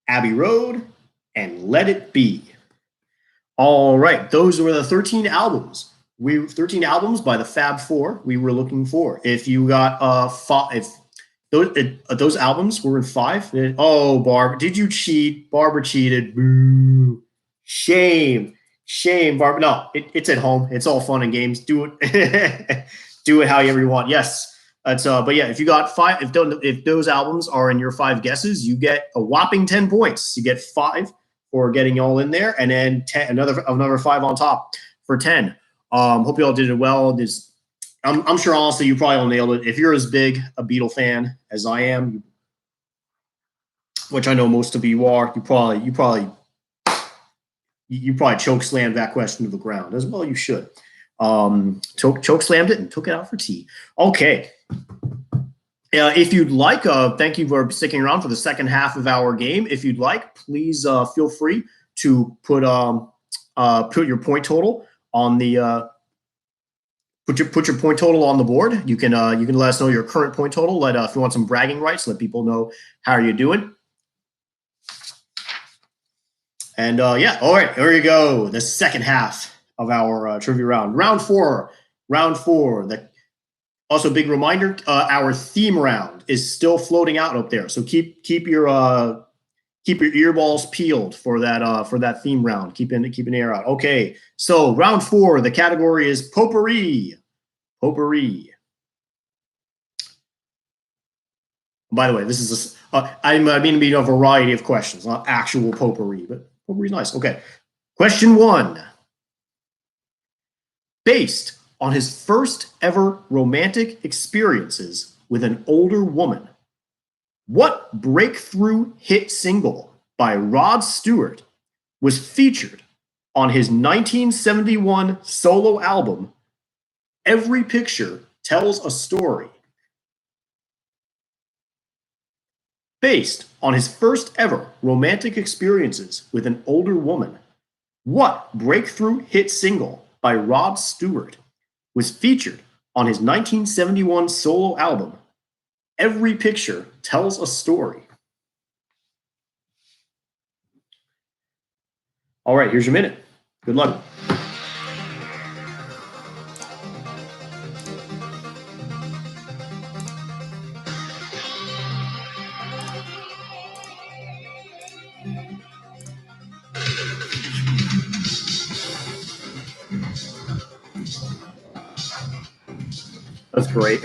Abbey Road, and Let It Be. All right, those were the 13 albums. 13 albums by the Fab Four we were looking for. If you got if those albums were in 5, oh, Barb, did you cheat? Barbara cheated. Boo. Shame. Shame, Barbara. No, it's at home. It's all fun and games. Do it. Do it however you want. Yes. But yeah, if you got 5, if those albums are in your 5 guesses, you get a whopping 10 points. You get 5 for getting all in there, and then 10, another 5 on top for 10. Hope you all did it well. I'm sure, honestly, you probably all nailed it. If you're as big a Beatle fan as I am, which I know most of you are, you probably choke slammed that question to the ground, as well you should. Choke slammed it and took it out for tea. Okay. If you'd like, thank you for sticking around for the second half of our game. If you'd like, please feel free to put your point total on the put your point total on the board. You can let us know your current point total. If you want some bragging rights, let people know how you're doing. And yeah, all right, here you go. The second half of our trivia round, round four. Also, big reminder: our theme round is still floating out up there, so keep your earballs peeled for that theme round. Keep an ear out. Okay, so round 4. The category is potpourri. Potpourri. By the way, this is I mean to be a variety of questions, not actual potpourri, but potpourri is nice. Okay, question 1. Based on his first ever romantic experiences with an older woman, what breakthrough hit single by Rod Stewart was featured on his 1971 solo album, Every Picture Tells a Story? Based on his first ever romantic experiences with an older woman, what breakthrough hit single by Rod Stewart was featured on his 1971 solo album, Every Picture Tells a Story? All right, here's your minute. Good luck. That's great.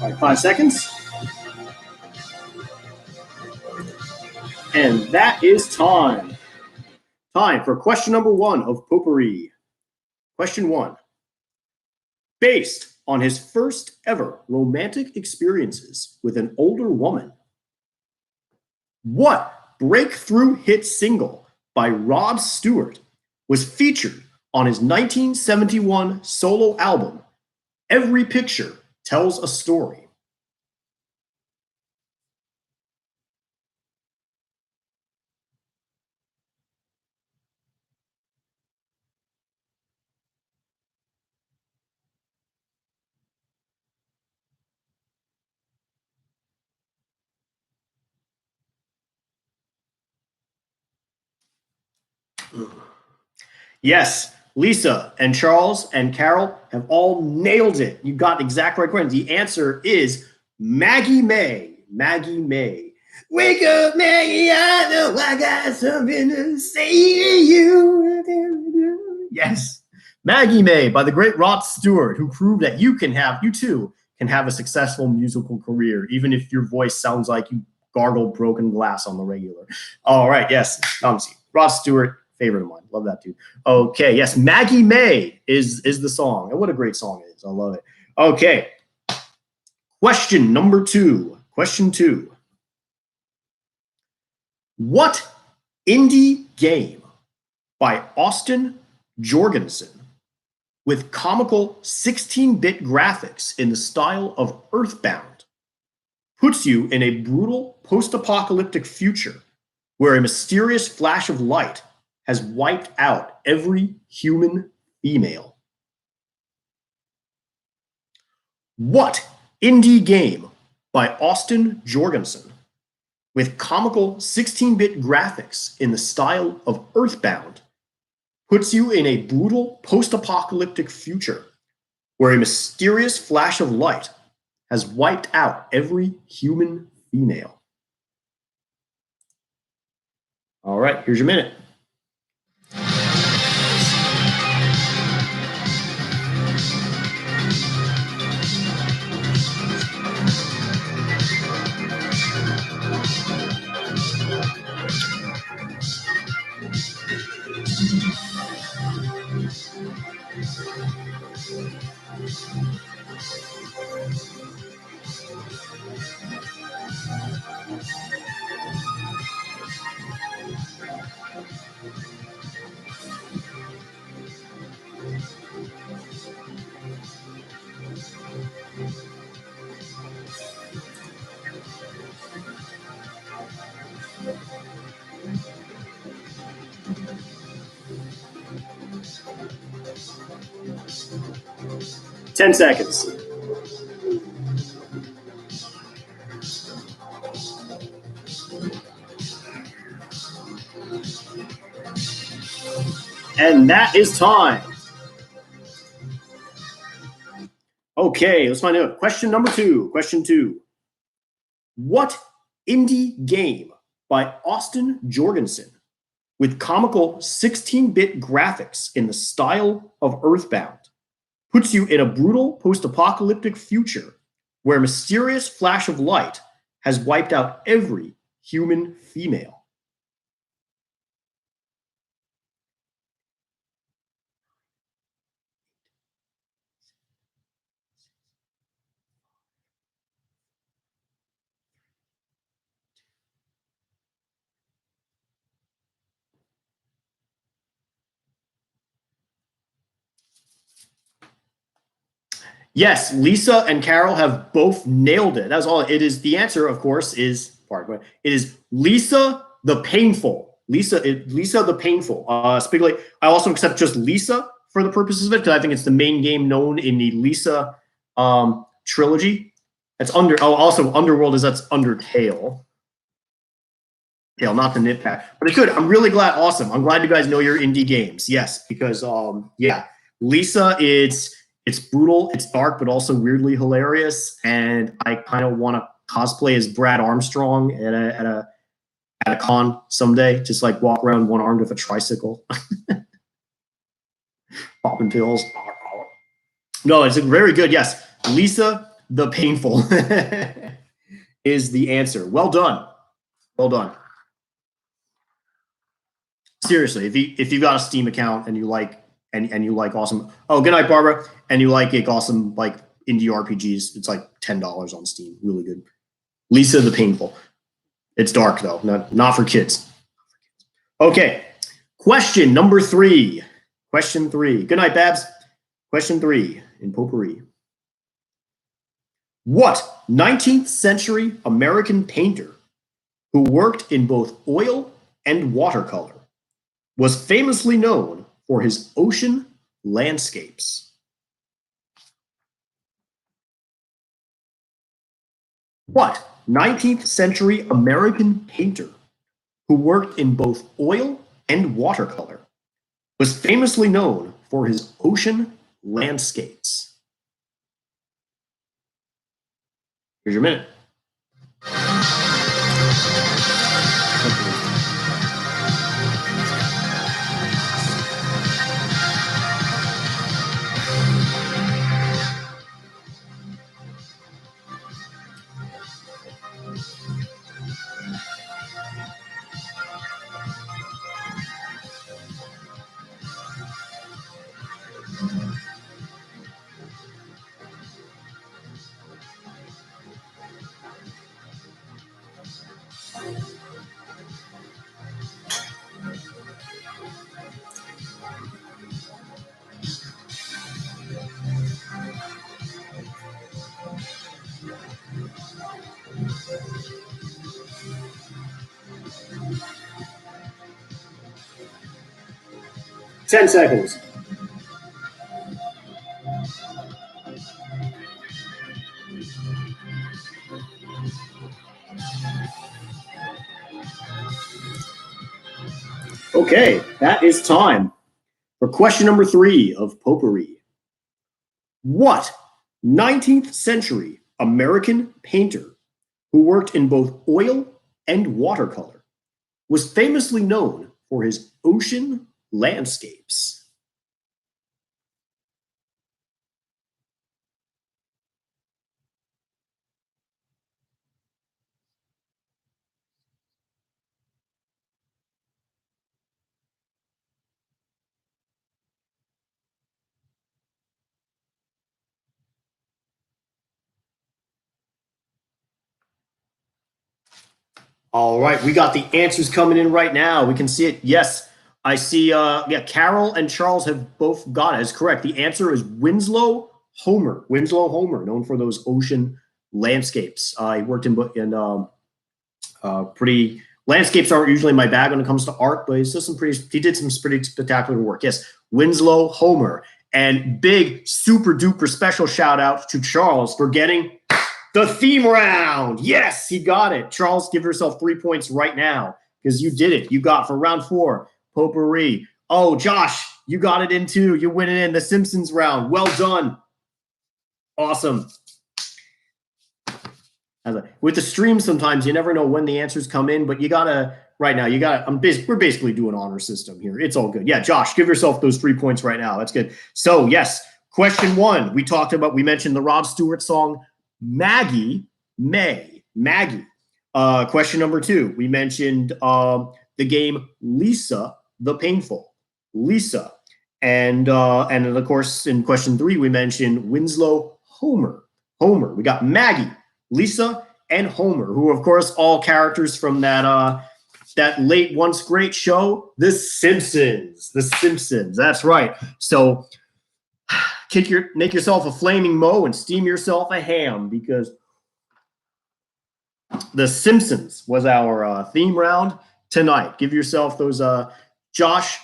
All right, 5 seconds. And that is time. Time for question number 1 of potpourri. Question 1. Based on his first ever romantic experiences with an older woman, what breakthrough hit single by Rod Stewart was featured on his 1971 solo album, Every Picture Tells a Story? Yes, Lisa and Charles and Carol have all nailed it. You got the exact right question. The answer is Maggie May. Maggie May. Wake up, Maggie, I know I got something to say to you. Yes, Maggie May by the great Rod Stewart, who proved that you too can have a successful musical career, even if your voice sounds like you gargle broken glass on the regular. All right, yes, Rod Stewart, favorite of mine. Love that dude. Okay, yes, Maggie May is the song. And what a great song it is. I love it. Okay. Question number 2. Question 2. What indie game by Austin Jorgensen with comical 16-bit graphics in the style of Earthbound puts you in a brutal post-apocalyptic future where a mysterious flash of light has wiped out every human female? What indie game by Austin Jorgensen with comical 16-bit graphics in the style of Earthbound puts you in a brutal post-apocalyptic future where a mysterious flash of light has wiped out every human female? All right, here's your minute. Ten seconds. And that is time. Okay, let's find out. Question number 2. Question 2. What indie game by Austin Jorgensen with comical 16-bit graphics in the style of Earthbound puts you in a brutal post-apocalyptic future where a mysterious flash of light has wiped out every human female? Yes, Lisa and Carol have both nailed it. That's all. It is the answer, of course, is it is Lisa the Painful. Lisa the Painful. Spigley, I also accept just Lisa for the purposes of it because I think it's the main game known in the Lisa trilogy. That's also Underworld that's Undertale. Yeah, not the Knit Pack. But it's good. I'm really glad. Awesome. I'm glad you guys know your indie games. Yes, because yeah, Lisa, it's brutal, it's dark, but also weirdly hilarious. And I kind of want to cosplay as Brad Armstrong at a con someday, just like walk around one-armed with a tricycle, popping pills. No, it's very good. Yes, Lisa the Painful is the answer. Well done. Well done. Seriously, if you got a Steam account and you like you like awesome, oh, good night, Barbara, and you like awesome like indie RPGs, it's like $10 on Steam. Really good. Lisa the Painful. It's dark though, not for kids. Okay, question number 3. Question 3. Good night, Babs. Question 3 in potpourri. What 19th century American painter who worked in both oil and watercolor was famously known for his ocean landscapes? What 19th century American painter who worked in both oil and watercolor, was famously known for his ocean landscapes? Here's your minute. Ten seconds. Okay, that is time for question number 3 of Potpourri. What 19th century American painter who worked in both oil and watercolor was famously known for his ocean landscapes? All right, we got the answers coming in right now. We can see it. Yes, I see. Yeah, Carol and Charles have both got it. It's correct. The answer is Winslow Homer. Winslow Homer, known for those ocean landscapes. He worked in pretty landscapes aren't usually my bag when it comes to art, but he did some pretty spectacular work. Yes, Winslow Homer. And big super duper special shout out to Charles for getting the theme round. Yes, he got it. Charles, give yourself 3 points right now because you did it. You got for round 4, Potpourri. Oh, Josh, you got it in too. You win it in the Simpsons round. Well done. Awesome. With the stream, sometimes you never know when the answers come in, but you gotta right now. We're basically doing honor system here. It's all good. Yeah, Josh, give yourself those 3 points right now. That's good. So yes, question 1. We mentioned the Rod Stewart song Maggie May. Maggie. Question number 2. We mentioned the game Lisa the Painful. Lisa. And then of course in question 3 we mentioned Winslow Homer. Homer. We got Maggie, Lisa, and Homer, who of course all characters from that late once great show, The Simpsons. The Simpsons. That's right. So make yourself a flaming moe and steam yourself a ham because The Simpsons was our theme round tonight. Give yourself those Josh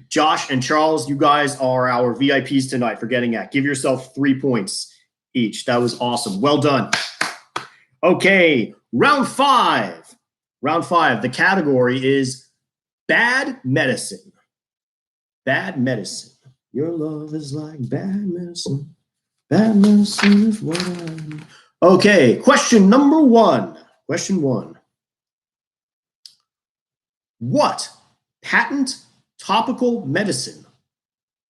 Josh and Charles, you guys are our VIPs tonight for getting that. Give yourself 3 points each. That was awesome. Well done. Okay, round 5. Round 5. The category is bad medicine. Bad medicine. Your love is like bad medicine. Bad medicine is what I need. Okay, question number 1. Question 1. What patent topical medicine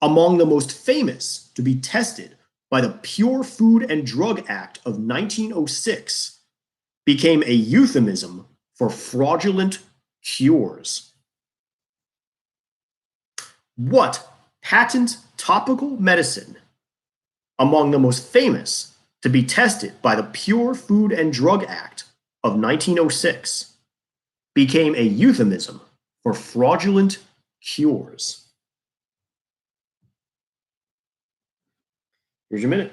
among the most famous to be tested by the Pure Food and Drug Act of 1906 became a euphemism for fraudulent cures? What patent topical medicine among the most famous to be tested by the Pure Food and Drug Act of 1906 became a euphemism for fraudulent cures? Here's your minute.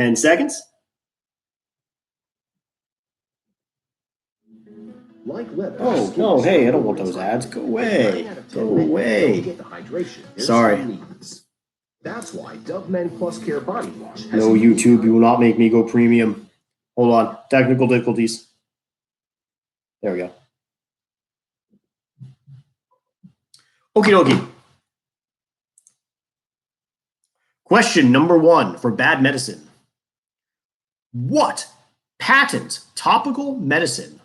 10 seconds. Like leather, Oh, no, hey, I don't want those ads. Go away. Go away. Get the hydration Sorry. That's why Dove Men Plus Care Body Wash has No, YouTube, you will not make me go premium. Hold on. Technical difficulties. There we go. Okie dokie. Question number 1 for bad medicine. What patent topical medicine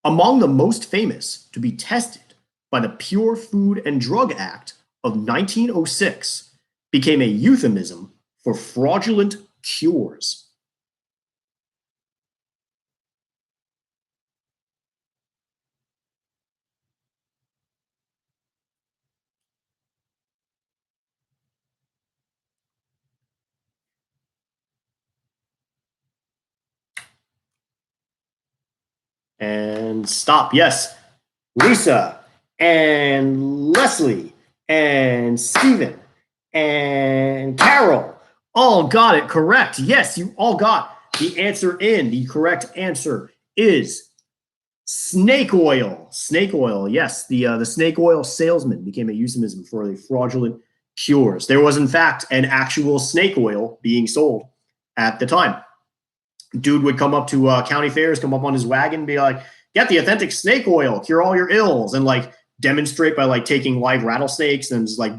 among the most famous to be tested by the Pure Food and Drug Act of 1906 became a euphemism for fraudulent cures? And stop. Yes. Lisa and Leslie and Stephen and Carol all got it correct. Yes, you all got the answer in. The correct answer is snake oil. Snake oil. Yes, the snake oil salesman became a euphemism for the fraudulent cures. There was, in fact, an actual snake oil being sold at the time. Dude would come up to county fairs, come up on his wagon, be like, get the authentic snake oil, cure all your ills, and like demonstrate by like taking live rattlesnakes and just like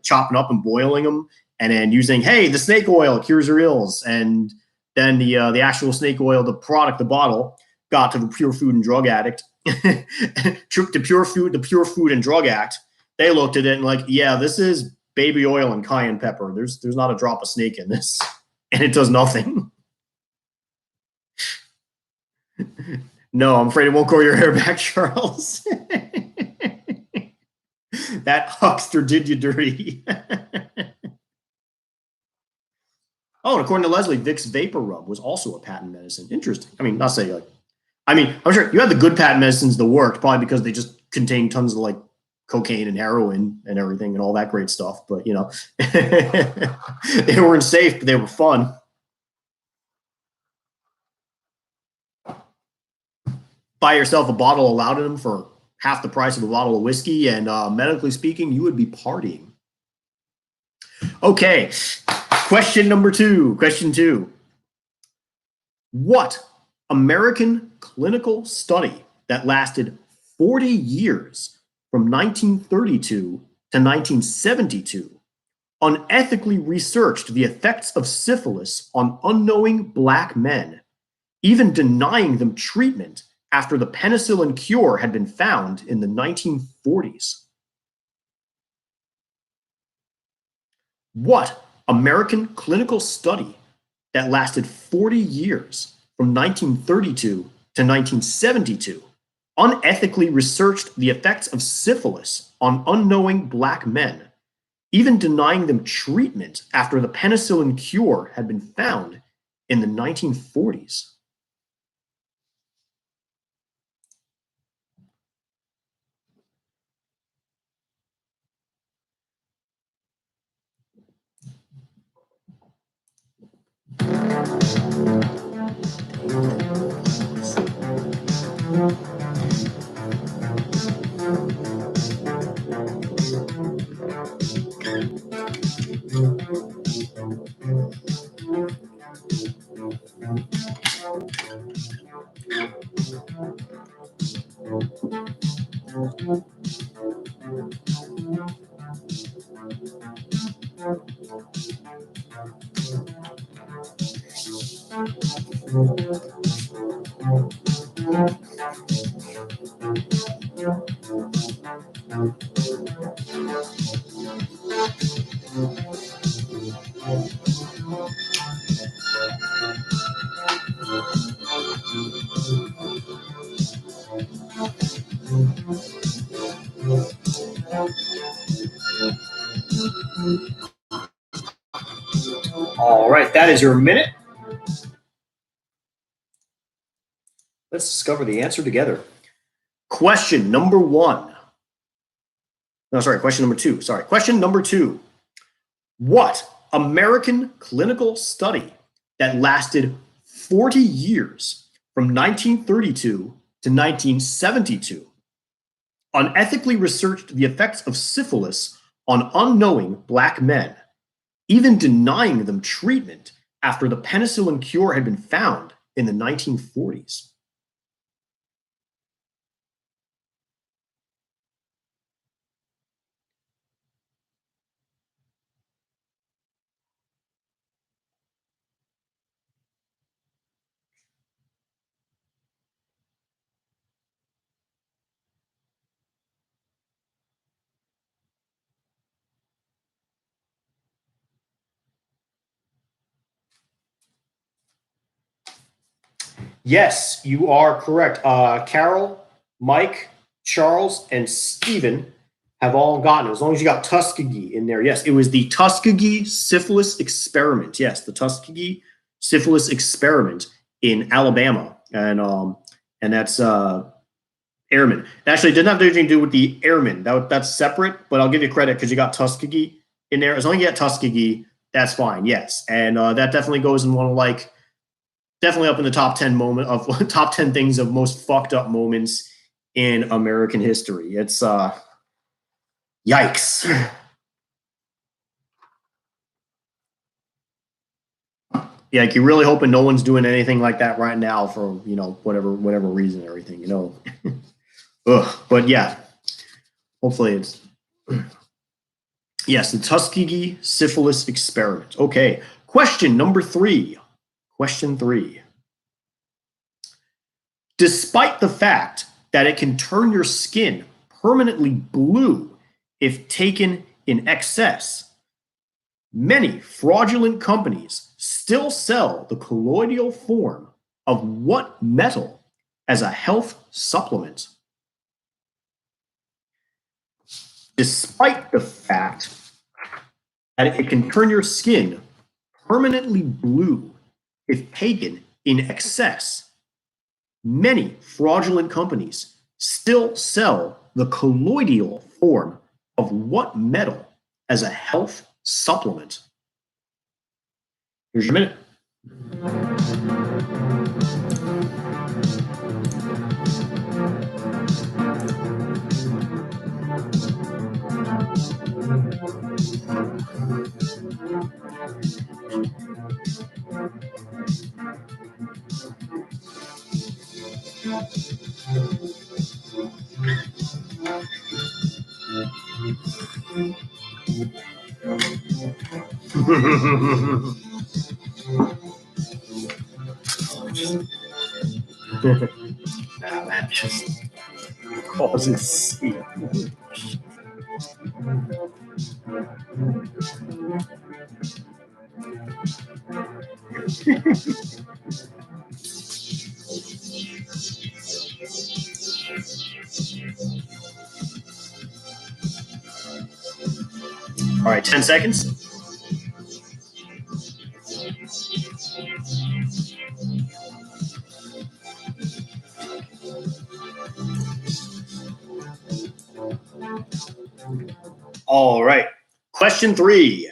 chopping up and boiling them, and then using, hey, the snake oil cures your ills. And then the actual snake oil, the product, the bottle, got to the Pure Food and Drug Addict, the Pure Food and Drug Act. They looked at it and like, yeah, this is baby oil and cayenne pepper. There's not a drop of snake in this, and it does nothing. No, I'm afraid it won't grow your hair back, Charles. That huckster did you dirty. Oh, and according to Leslie, Vicks Vapor Rub was also a patent medicine. Interesting. I mean, not saying like, I mean, I'm sure you had the good patent medicines that worked, probably because they just contain tons of like cocaine and heroin and everything and all that great stuff. But you know, they weren't safe, but they were fun. Buy yourself a bottle of laudanum for half the price of a bottle of whiskey, and medically speaking, you would be partying. Okay, question number 2. Question 2. What American clinical study that lasted 40 years from 1932 to 1972 unethically researched the effects of syphilis on unknowing Black men, even denying them treatment after the penicillin cure had been found in the 1940s? What American clinical study that lasted 40 years from 1932 to 1972 unethically researched the effects of syphilis on unknowing Black men, even denying them treatment after the penicillin cure had been found in the 1940s? All right, that is your minute. Let's discover the answer together. Question number 1. No, sorry, question number 2. Sorry, question number 2. What American clinical study that lasted 40 years from 1932 to 1972, unethically researched the effects of syphilis on unknowing Black men, even denying them treatment after the penicillin cure had been found in the 1940s. Yes, you are correct. Carol, Mike, Charles, and Stephen have all gotten it. As long as you got Tuskegee in there. Yes, it was the Tuskegee syphilis experiment. Yes, the Tuskegee syphilis experiment in Alabama, and that's airmen. Actually, it didn't have anything to do with the airmen. That's separate. But I'll give you credit because you got Tuskegee in there. As long as you get Tuskegee, that's fine. Yes, and that definitely goes in one of like. Definitely up in the top 10 top 10 things of most fucked up moments in American history. It's yikes. Yeah, like you're really hoping no one's doing anything like that right now for whatever reason, everything. Ugh. But yeah, hopefully it's yes, the Tuskegee syphilis experiment. Okay, question number 3. Question 3. Despite the fact that it can turn your skin permanently blue if taken in excess, many fraudulent companies still sell the colloidal form of what metal as a health supplement? Despite the fact that it can turn your skin permanently blue if taken in excess, many fraudulent companies still sell the colloidal form of what metal as a health supplement? Here's your minute. Nah, that just causes C. All right, 10 seconds. All right. Question 3.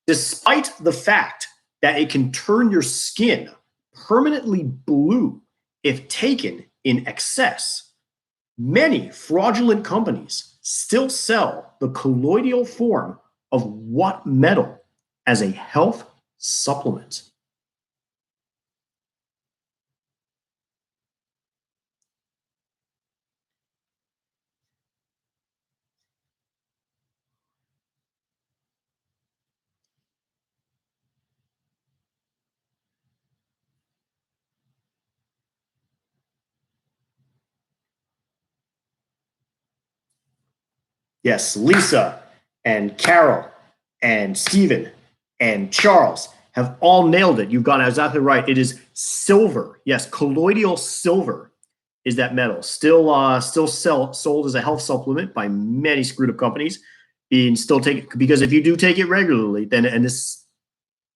Despite the fact that it can turn your skin permanently blue if taken in excess, many fraudulent companies still sell the colloidal form of what metal as a health supplement? Yes, Lisa and Carol and Stephen and Charles have all nailed it. You've gotten exactly right. It is silver. Yes, colloidal silver is that metal. Still sold as a health supplement by many screwed up companies. And still take it because if you do take it regularly, then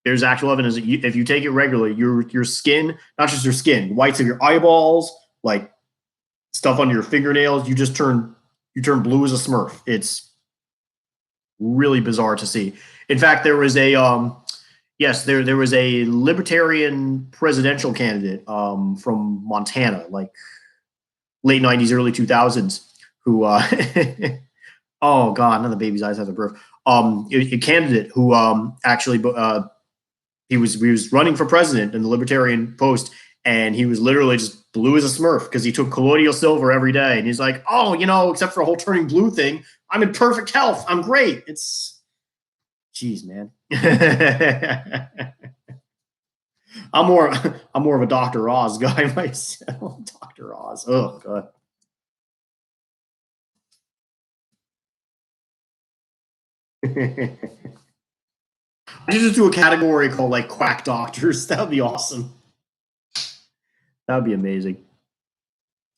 there's actual evidence that if you take it regularly, your skin, not just your skin, whites of your eyeballs, like stuff on your fingernails, you turn blue as a Smurf. It's really bizarre to see. In fact, there was Yes, there was a libertarian presidential candidate from Montana, like late '90s, early 2000s, who oh god, now the baby's eyes have a birth. A candidate who actually he was running for president in the Libertarian post, and he was literally just blue as a Smurf because he took colloidal silver every day, and he's like, oh, except for a whole turning blue thing, I'm in perfect health. I'm great. It's, jeez, man. I'm more I'm more of a Dr. Oz guy myself. Dr. Oz. Oh god. I should just do a category called like quack doctors. That would be awesome. That would be amazing.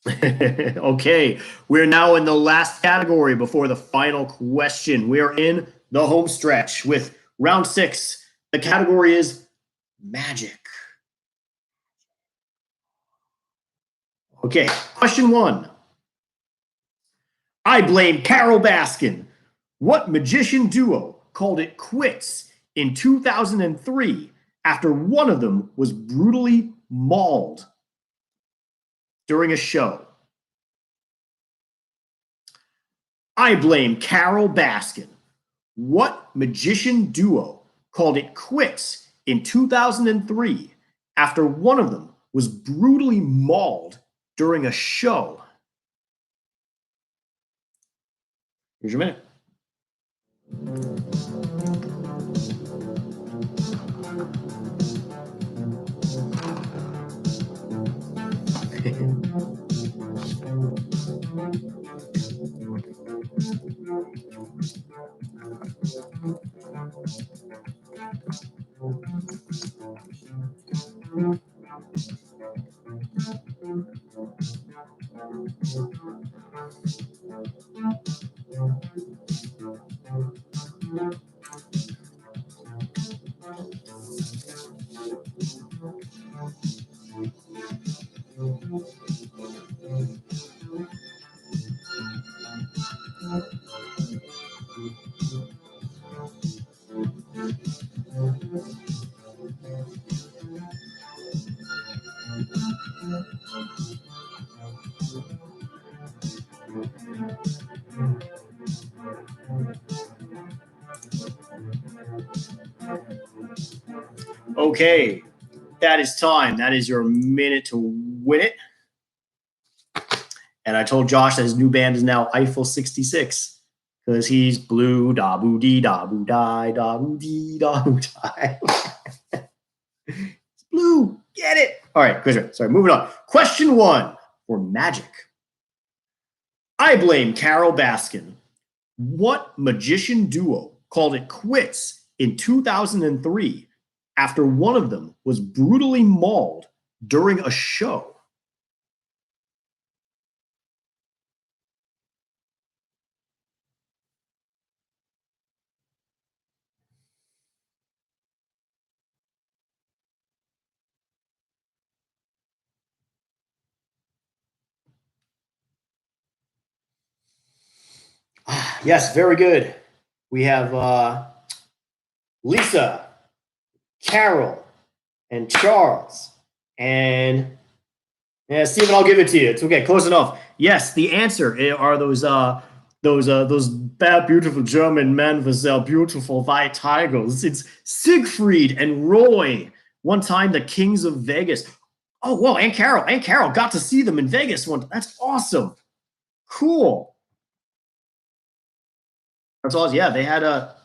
Okay, we're now in the last category before the final question. We are in the home stretch with round 6. The category is magic. Okay, question 1. I blame Carol Baskin. What magician duo called it quits in 2003 after one of them was brutally mauled during a show? I blame Carol Baskin. What magician duo called it quits in 2003 after one of them was brutally mauled during a show? Here's your minute. Okay, that is time. That is your minute to win it. And I told Josh that his new band is now Eiffel 66 because he's blue, da boo dee da boo die, da boo dee da boo die. It's blue. Get it. All right, question. Sorry, moving on. Question 1 for magic. I blame Carol Baskin. What magician duo called it quits in 2003 after one of them was brutally mauled during a show? Yes, very good. We have Lisa, Carol, and Charles. And yeah, Stephen, I'll give it to you. It's okay, close enough. Yes, the answer are those bad, beautiful German men with their beautiful white tigers. It's Siegfried and Roy. One time, the kings of Vegas. Oh, whoa, and Carol got to see them in Vegas one. That's awesome. Cool. That's awesome. Yeah, they had a.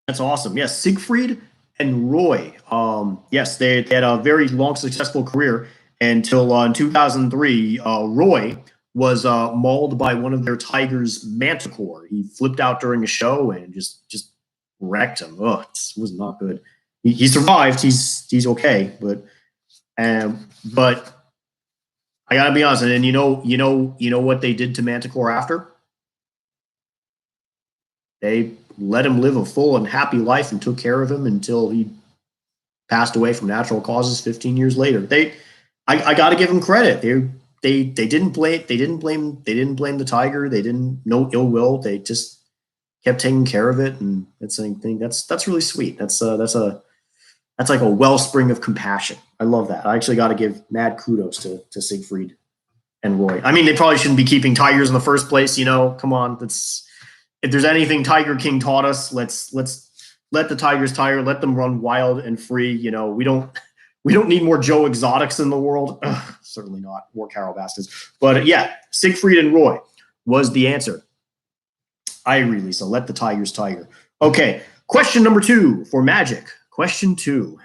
That's awesome. Yes, Siegfried and Roy. Yes, they had a very long, successful career until in 2003, Roy was mauled by one of their tigers, Manticore. He flipped out during a show and just wrecked him. Oh, it was not good. He survived. He's okay, but I gotta be honest. And you know what they did to Manticore after? They let him live a full and happy life and took care of him until he passed away from natural causes 15 years later. I got to give them credit. They didn't blame the tiger. They didn't no ill will. They just kept taking care of it, and it's anything that's really sweet. That's like a wellspring of compassion. I love that. I actually got to give mad kudos to Siegfried and Roy. I mean, they probably shouldn't be keeping tigers in the first place. Come on. If there's anything Tiger King taught us, let's let the tigers tire, let them run wild and free. We don't need more Joe Exotics in the world. Ugh, certainly not more Carol Baskins. But yeah, Siegfried and Roy was the answer. I agree, Lisa. Let the tigers tire. Okay, question number 2 for Magic. Question 2.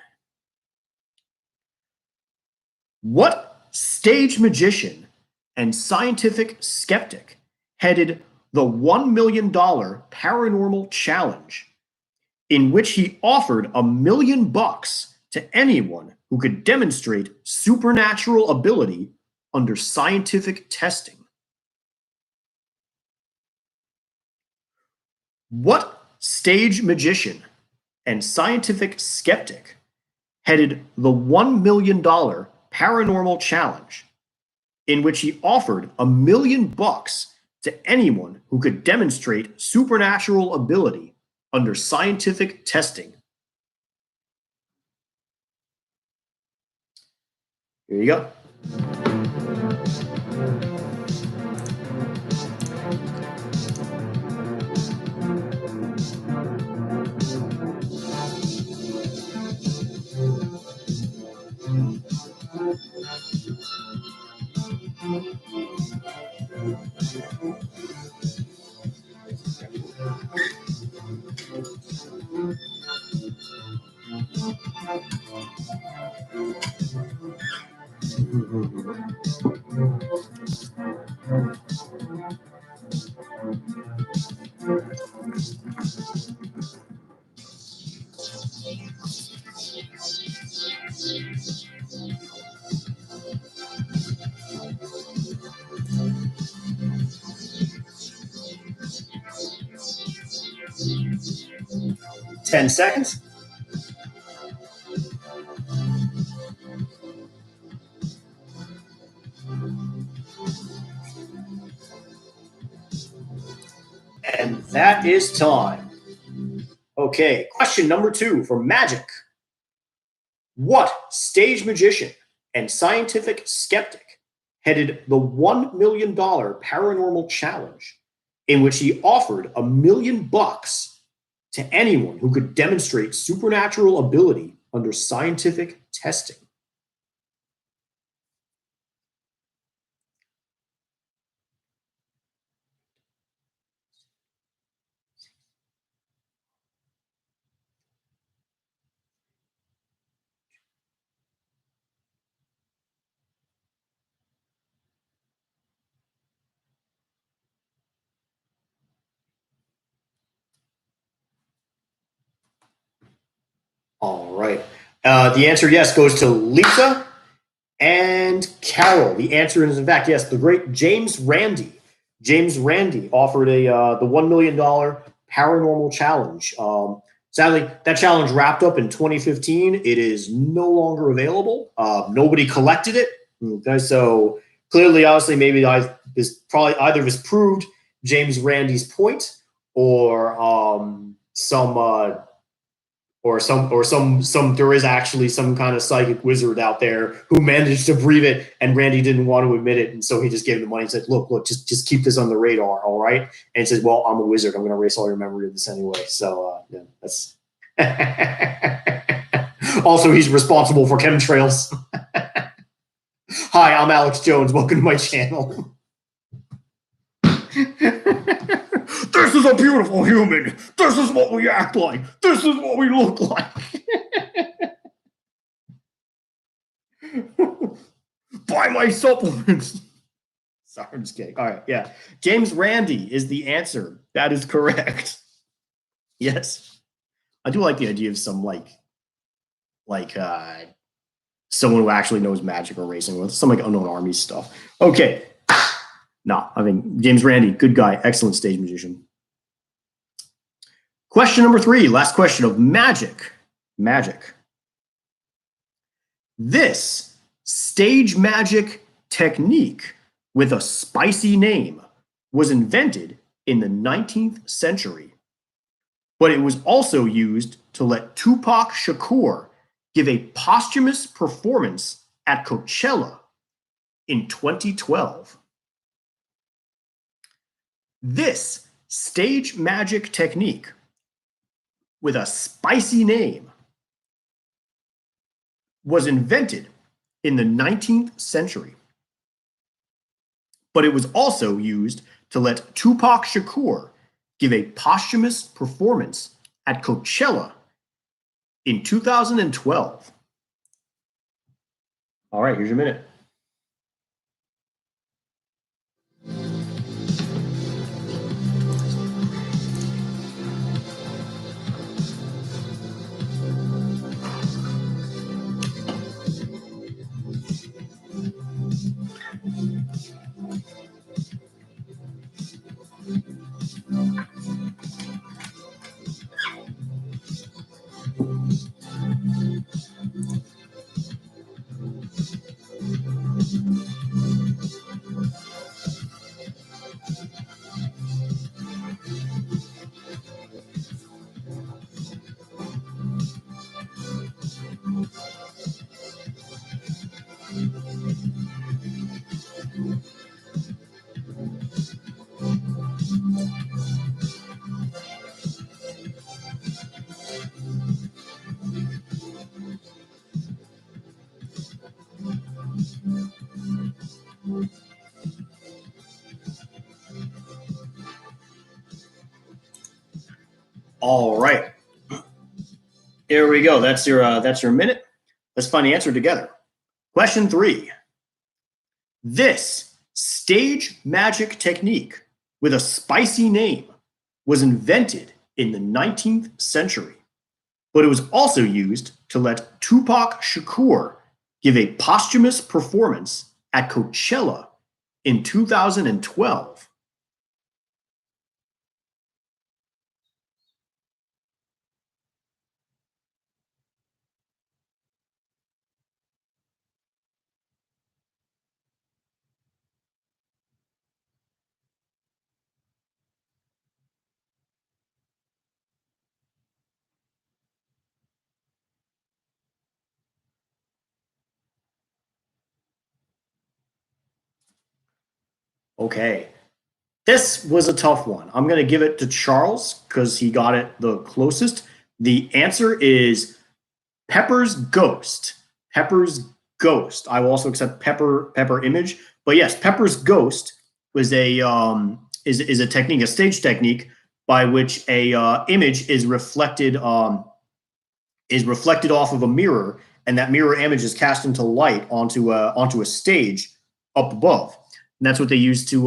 What stage magician and scientific skeptic headed the $1 million paranormal challenge in which he offered $1 million to anyone who could demonstrate supernatural ability under scientific testing? What stage magician and scientific skeptic headed the $1 million paranormal challenge in which he offered $1 million to anyone who could demonstrate supernatural ability under scientific testing? Here you go. Ten seconds. And that is time. Okay, question number 2 for Magic. What stage magician and scientific skeptic headed the $1 million paranormal challenge in which he offered $1 million to anyone who could demonstrate supernatural ability under scientific testing? All right. The answer, yes, goes to Lisa and Carol. The answer is, in fact, yes, the great James Randi. James Randi offered the $1 million paranormal challenge. Sadly, that challenge wrapped up in 2015. It is no longer available. Nobody collected it. Okay, so clearly, obviously, maybe this probably either has proved James Randi's point, or there is actually some kind of psychic wizard out there who managed to breathe it, and Randy didn't want to admit it, and so he just gave him the money and said, look, just keep this on the radar, all right? And he says, well, I'm a wizard. I'm going to erase all your memory of this anyway. So yeah, that's also, he's responsible for chemtrails. Hi, I'm Alex Jones. Welcome to my channel. This is a beautiful human. This is what we act like. This is what we look like. Buy my supplements. Sorry, I'm just kidding. All right, yeah. James Randi is the answer. That is correct. Yes. I do like the idea of some someone who actually knows magic or racing with some unknown army stuff. Okay. No, I mean, James Randi, good guy, excellent stage magician. Question number 3, last question of Magic. Magic. This stage magic technique with a spicy name was invented in the 19th century but it was also used to let Tupac Shakur give a posthumous performance at Coachella in 2012. This stage magic technique with a spicy name was invented in the 19th century, but it was also used to let Tupac Shakur give a posthumous performance at Coachella in 2012. All right, here's your minute. All right. Here we go. That's your minute. Let's find the answer together. Question 3. This stage magic technique with a spicy name was invented in the 19th century, but it was also used to let Tupac Shakur give a posthumous performance at Coachella in 2012. Okay. This was a tough one. I'm going to give it to Charles because he got it the closest. The answer is Pepper's Ghost. Pepper's Ghost. I will also accept Pepper Image, but yes, Pepper's Ghost was a is a technique, a stage technique by which a image is reflected off of a mirror, and that mirror image is cast into light onto a stage up above. And that's what they use to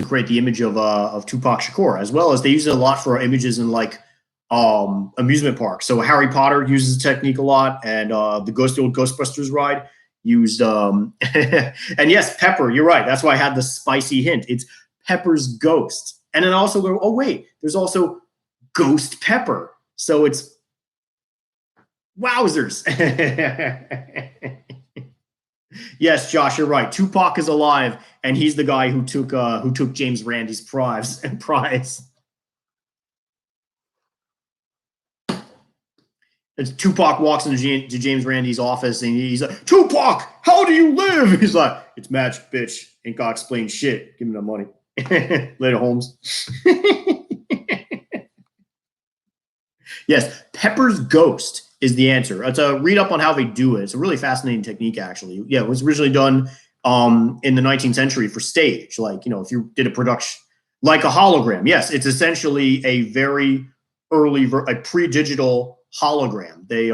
create the image of Tupac Shakur, as well as they use it a lot for images in like amusement parks. So Harry Potter uses the technique a lot, and the old Ghostbusters ride used and yes, Pepper, you're right. That's why I had the spicy hint. It's Pepper's Ghost. And then also go, oh wait, there's also Ghost Pepper. So it's wowzers. Yes, Josh, you're right. Tupac is alive, and he's the guy who took James Randi's prize. As Tupac walks into James Randi's office, and he's like, "Tupac, how do you live?" He's like, "It's magic, bitch. Ain't got to explain shit. Give me the money." Later, Holmes. Yes, Pepper's Ghost is the answer. It's a read up on how they do it. It's a really fascinating technique, actually. Yeah, it was originally done in the 19th century for stage. Like, if you did a production like a hologram. Yes, it's essentially a very early, a pre-digital hologram. They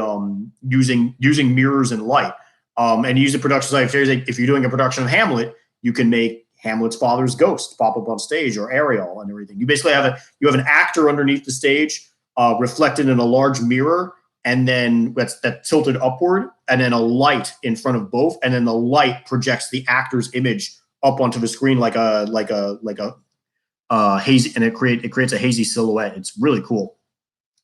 using mirrors and light. And use the production side. If you're doing a production of Hamlet, you can make Hamlet's father's ghost pop up on stage, or Ariel and everything. You basically have an actor underneath the stage, reflected in a large mirror, and then that's tilted upward, and then a light in front of both, and then the light projects the actor's image up onto the screen like a hazy, and it creates a hazy silhouette. It's really cool.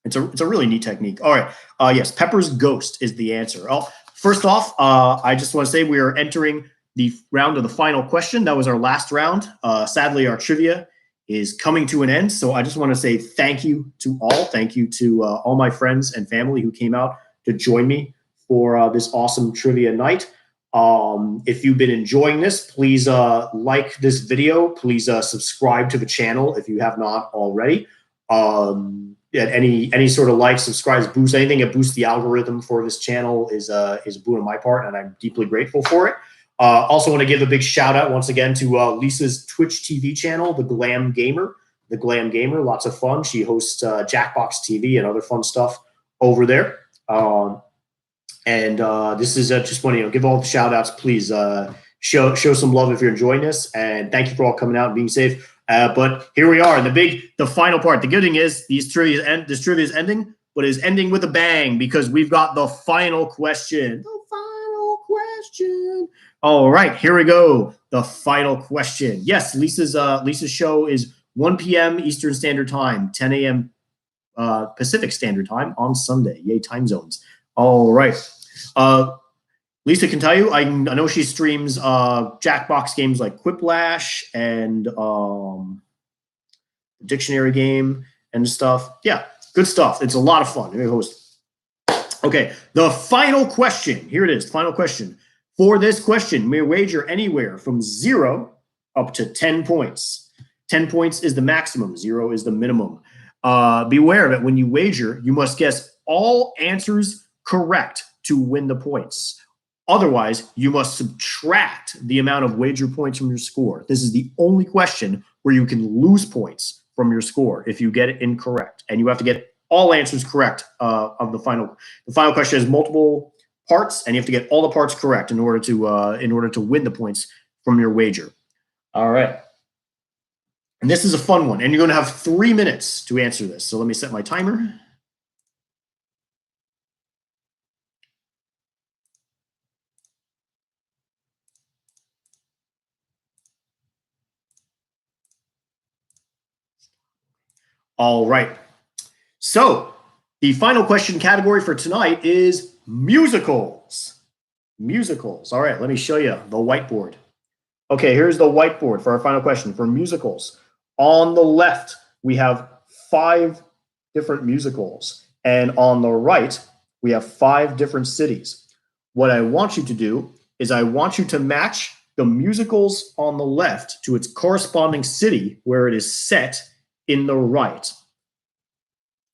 It's a really neat technique. All right, yes, Pepper's Ghost is the answer. Oh, first off, I just want to say we are entering the round of the final question. That was our last round. Sadly, our trivia is coming to an end. So I just want to say thank you to all. Thank you to all my friends and family who came out to join me for this awesome trivia night. If you've been enjoying this, please like this video. Please subscribe to the channel if you have not already. Any sort of like, subscribe, boost, anything that boosts the algorithm for this channel is a boon on my part, and I'm deeply grateful for it. Also want to give a big shout out once again to Lisa's Twitch TV channel, The Glam Gamer. The Glam Gamer, lots of fun. She hosts Jackbox TV and other fun stuff over there. This is just want to give all the shout outs. Please show some love if you're enjoying this, and thank you for all coming out and being safe. But here we are, the final part. The good thing is this trivia is ending, but is ending with a bang because we've got the final question. The final question. All right, here we go. The final question. Yes, Lisa's show is 1 p.m. Eastern Standard Time, 10 a.m. Pacific Standard Time on Sunday. Yay, time zones. All right. Lisa can tell you, I know she streams Jackbox games like Quiplash and Dictionary Game and stuff. Yeah, good stuff. It's a lot of fun. Let me host. Okay, the final question. Here it is, final question. For this question, may wager anywhere from 0 up to 10 points. 10 points is the maximum. 0 is the minimum. Beware of it. When you wager, you must guess all answers correct to win the points. Otherwise, you must subtract the amount of wager points from your score. This is the only question where you can lose points from your score if you get it incorrect. And you have to get all answers correct of the final. The final question has multiple parts, and you have to get all the parts correct in order to win the points from your wager. All right. And this is a fun one, and you're going to have 3 minutes to answer this. So let me set my timer. All right. So the final question category for tonight is musicals. Musicals. All right, let me show you the whiteboard. Okay, here's the whiteboard for our final question for musicals. On the left, we have 5 different musicals. And on the right, we have 5 different cities. What I want you to do is I want you to match the musicals on the left to its corresponding city where it is set in the right.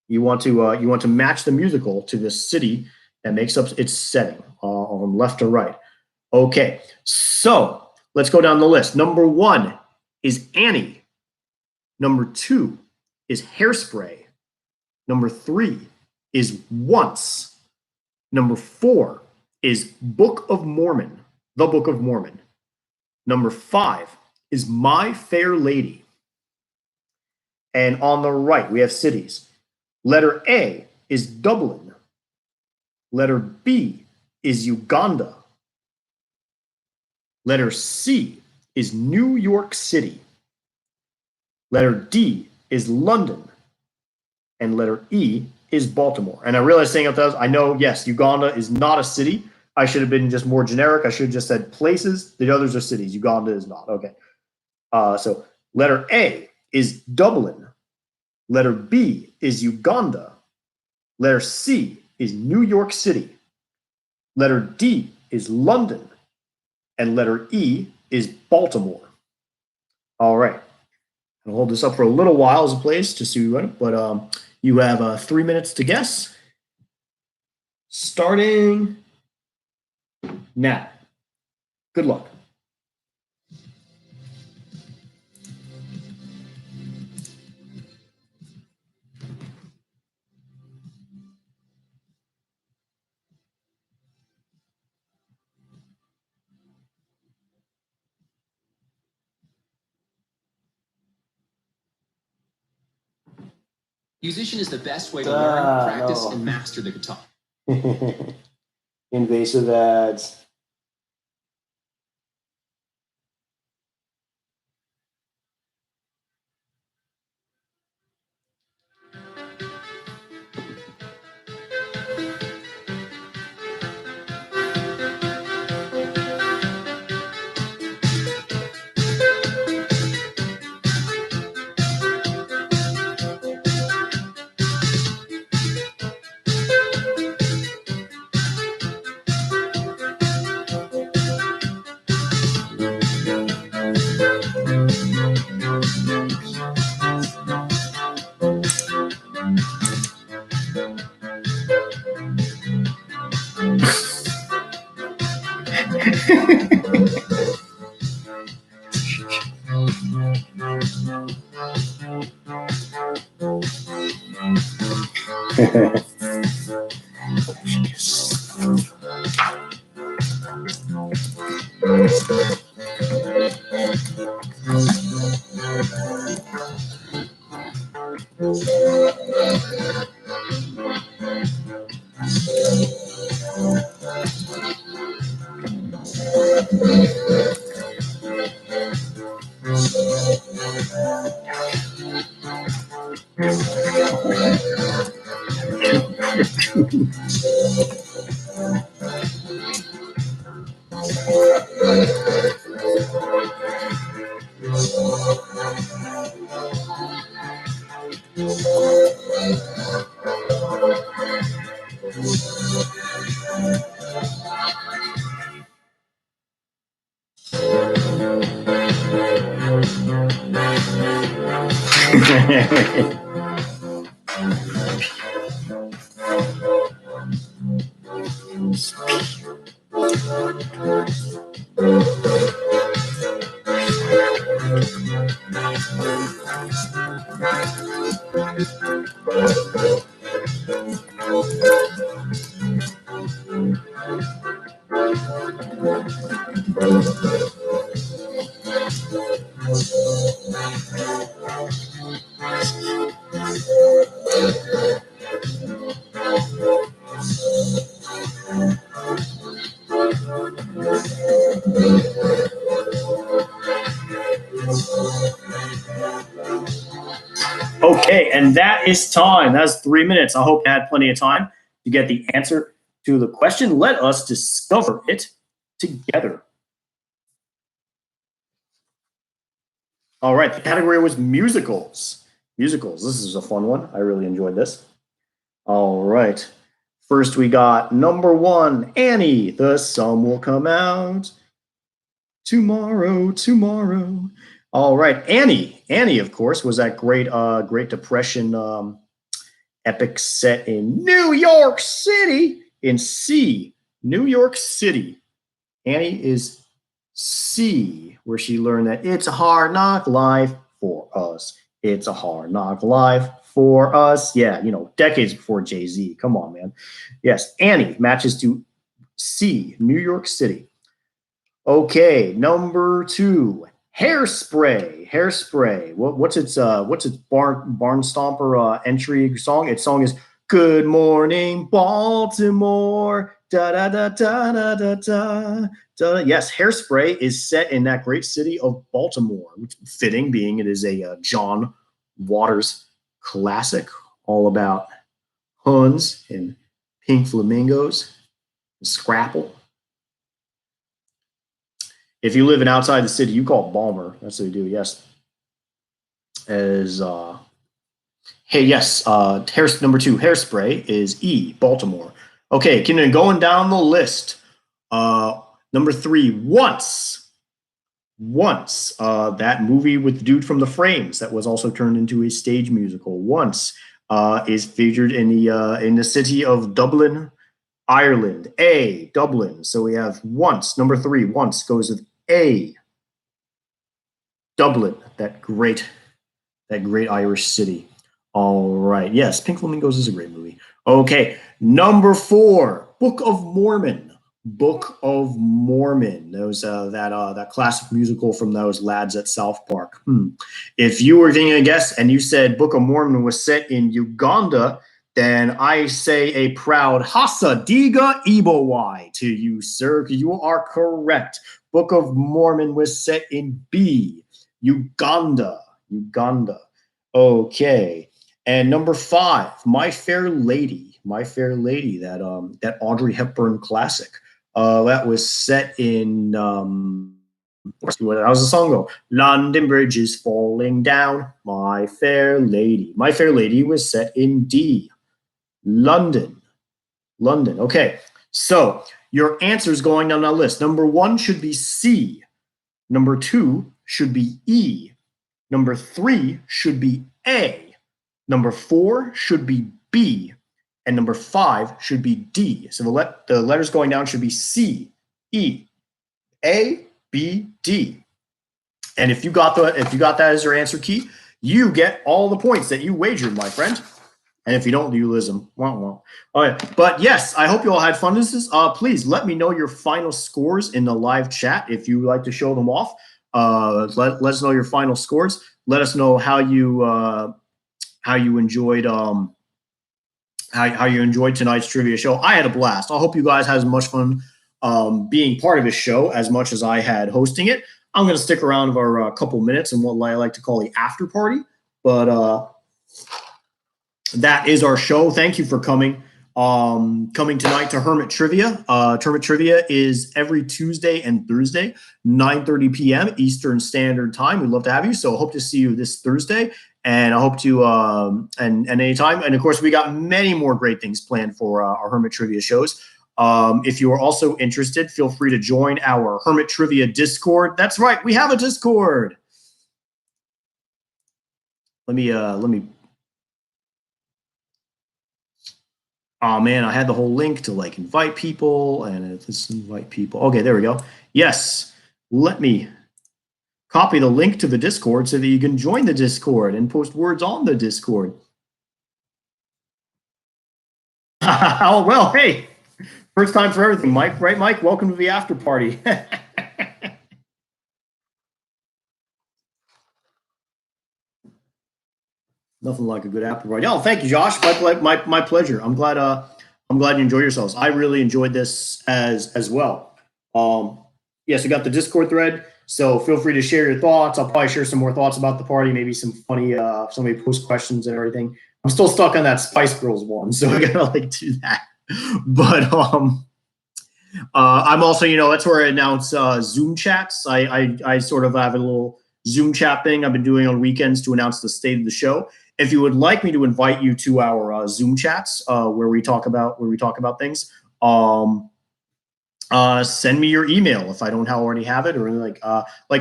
You want to match the musical to the city that makes up its setting on left to right. Okay, so let's go down the list. Number 1 is Annie. Number 2 is Hairspray. Number 3 is Once. Number 4 is Book of Mormon, The Book of Mormon. Number 5 is My Fair Lady. And on the right, we have cities. Letter A is Dublin. Letter B is Uganda. Letter C is New York City. Letter D is London. And letter E is Baltimore. And I realize saying out loud, I know, yes, Uganda is not a city. I should have been just more generic. I should have just said places. The others are cities. Uganda is not. Okay. So letter A is Dublin. Letter B is Uganda. Letter C is New York City. Letter D is London. And letter E is Baltimore. All right. I'll hold this up for a little while as a place to see what, but you have 3 minutes to guess. Starting now. Good luck. Musician is the best way to learn, practice, and master the guitar. Invasive ads. Okay, and that is time. That's 3 minutes. I hope you had plenty of time to get the answer to the question. Let us discover it together. All right, the category was musicals. Musicals. This is a fun one. I really enjoyed this. All right. First, we got number 1, Annie. The sun will come out tomorrow, tomorrow. All right, Annie. Annie, of course, was that Great Depression epic set in New York City. In C, New York City. Annie is C, where she learned that it's a hard knock life for us. It's a hard knock life for us. Yeah, you know, decades before Jay-Z. Come on, man. Yes, Annie matches to C, New York City. Okay, number 2, Hairspray. Hairspray. What's its barn stomper entry song? Its song is "Good Morning Baltimore." Da da da da da da da. Da. Yes, Hairspray is set in that great city of Baltimore, which fitting, being it is a John Waters classic, all about Huns and pink flamingos, and Scrapple. If you live in outside the city, you call it Balmer. That's what they do. Yes. As hey, yes. Number 2, Hairspray is E, Baltimore. Okay, going down the list. Number 3, Once. Once. That movie with the dude from The Frames that was also turned into a stage musical. Once is featured in the city of Dublin, Ireland. A, Dublin. So we have Once. Number 3, Once goes with A, Dublin, that great Irish city. All right. Yes, Pink Flamingos is a great movie. Okay. Number 4, Book of Mormon. Book of Mormon. Those that classic musical from those lads at South Park. If you were taking a guess and you said Book of Mormon was set in Uganda, then I say a proud Hasa Diga Ibowai to you, sir. You are correct. Book of Mormon was set in B, Uganda. Uganda. Okay. And number 5, My Fair Lady. My Fair Lady, that Audrey Hepburn classic. That was set in how's the song go? London Bridge is falling down. My Fair Lady. My Fair Lady was set in D, London. London. Okay. So your answers going down that list. Number 1 should be C. Number 2 should be E. Number 3 should be A. Number 4 should be B. And number 5 should be D. So the letters going down should be C, E, A, B, D. And if you got that as your answer key, you get all the points that you wagered, my friend. And if you don't, you lose them. All right. But yes, I hope you all had fun with this. Please let me know your final scores in the live chat if you would like to show them off. Let us know your final scores. Let us know how you enjoyed how you enjoyed tonight's trivia show. I had a blast. I hope you guys had as much fun being part of this show as much as I had hosting it. I'm going to stick around for a couple minutes in what I like to call the after party. But that is our show. Thank you for coming. Coming tonight to Hermit Trivia. Hermit Trivia is every Tuesday and Thursday, 9:30 p.m. Eastern Standard Time. We'd love to have you. So I hope to see you this Thursday. And I hope to, and anytime. And of course, we got many more great things planned for our Hermit Trivia shows. If you are also interested, feel free to join our Hermit Trivia Discord. That's right, we have a Discord. Let me. Oh man, I had the whole link to like invite people and let's invite people. Okay, there we go. Yes, let me copy the link to the Discord so that you can join the Discord and post words on the Discord. Oh, well, hey, first time for everything, Mike, right, Mike? Welcome to the after party. Nothing like a good after party. Oh, thank you, Josh. My pleasure. I'm glad you enjoy yourselves. I really enjoyed this as well. Yes, we got the Discord thread, so feel free to share your thoughts. I'll probably share some more thoughts about the party, maybe some funny somebody post questions and everything. I'm still stuck on that Spice Girls one, so I gotta like do that. But I'm also, that's where I announce Zoom chats. I sort of have a little Zoom chat thing I've been doing on weekends to announce the state of the show. If you would like me to invite you to our Zoom chats where we talk about things, send me your email if I don't already have it, or like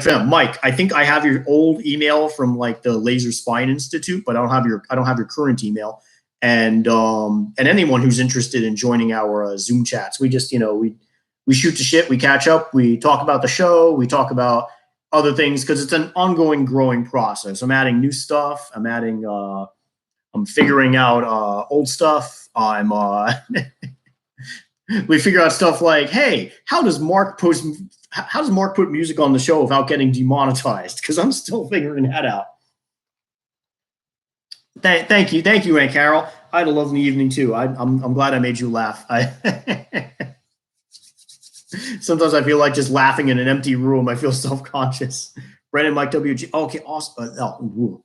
for Mike, I think I have your old email from like the Laser Spine Institute, but I don't have your current email. And anyone who's interested in joining our Zoom chats, we just we shoot the shit, we catch up, we talk about the show, we talk about other things because it's an ongoing, growing process. I'm adding new stuff. I'm figuring out old stuff. We figure out stuff like, hey, how does Mark put music on the show without getting demonetized? Because I'm still figuring that out. Thank you, Aunt Carol. I had a lovely evening too. I'm glad I made you laugh. Sometimes I feel like just laughing in an empty room. I feel self-conscious. Brandon, Mike, WG. Okay, awesome.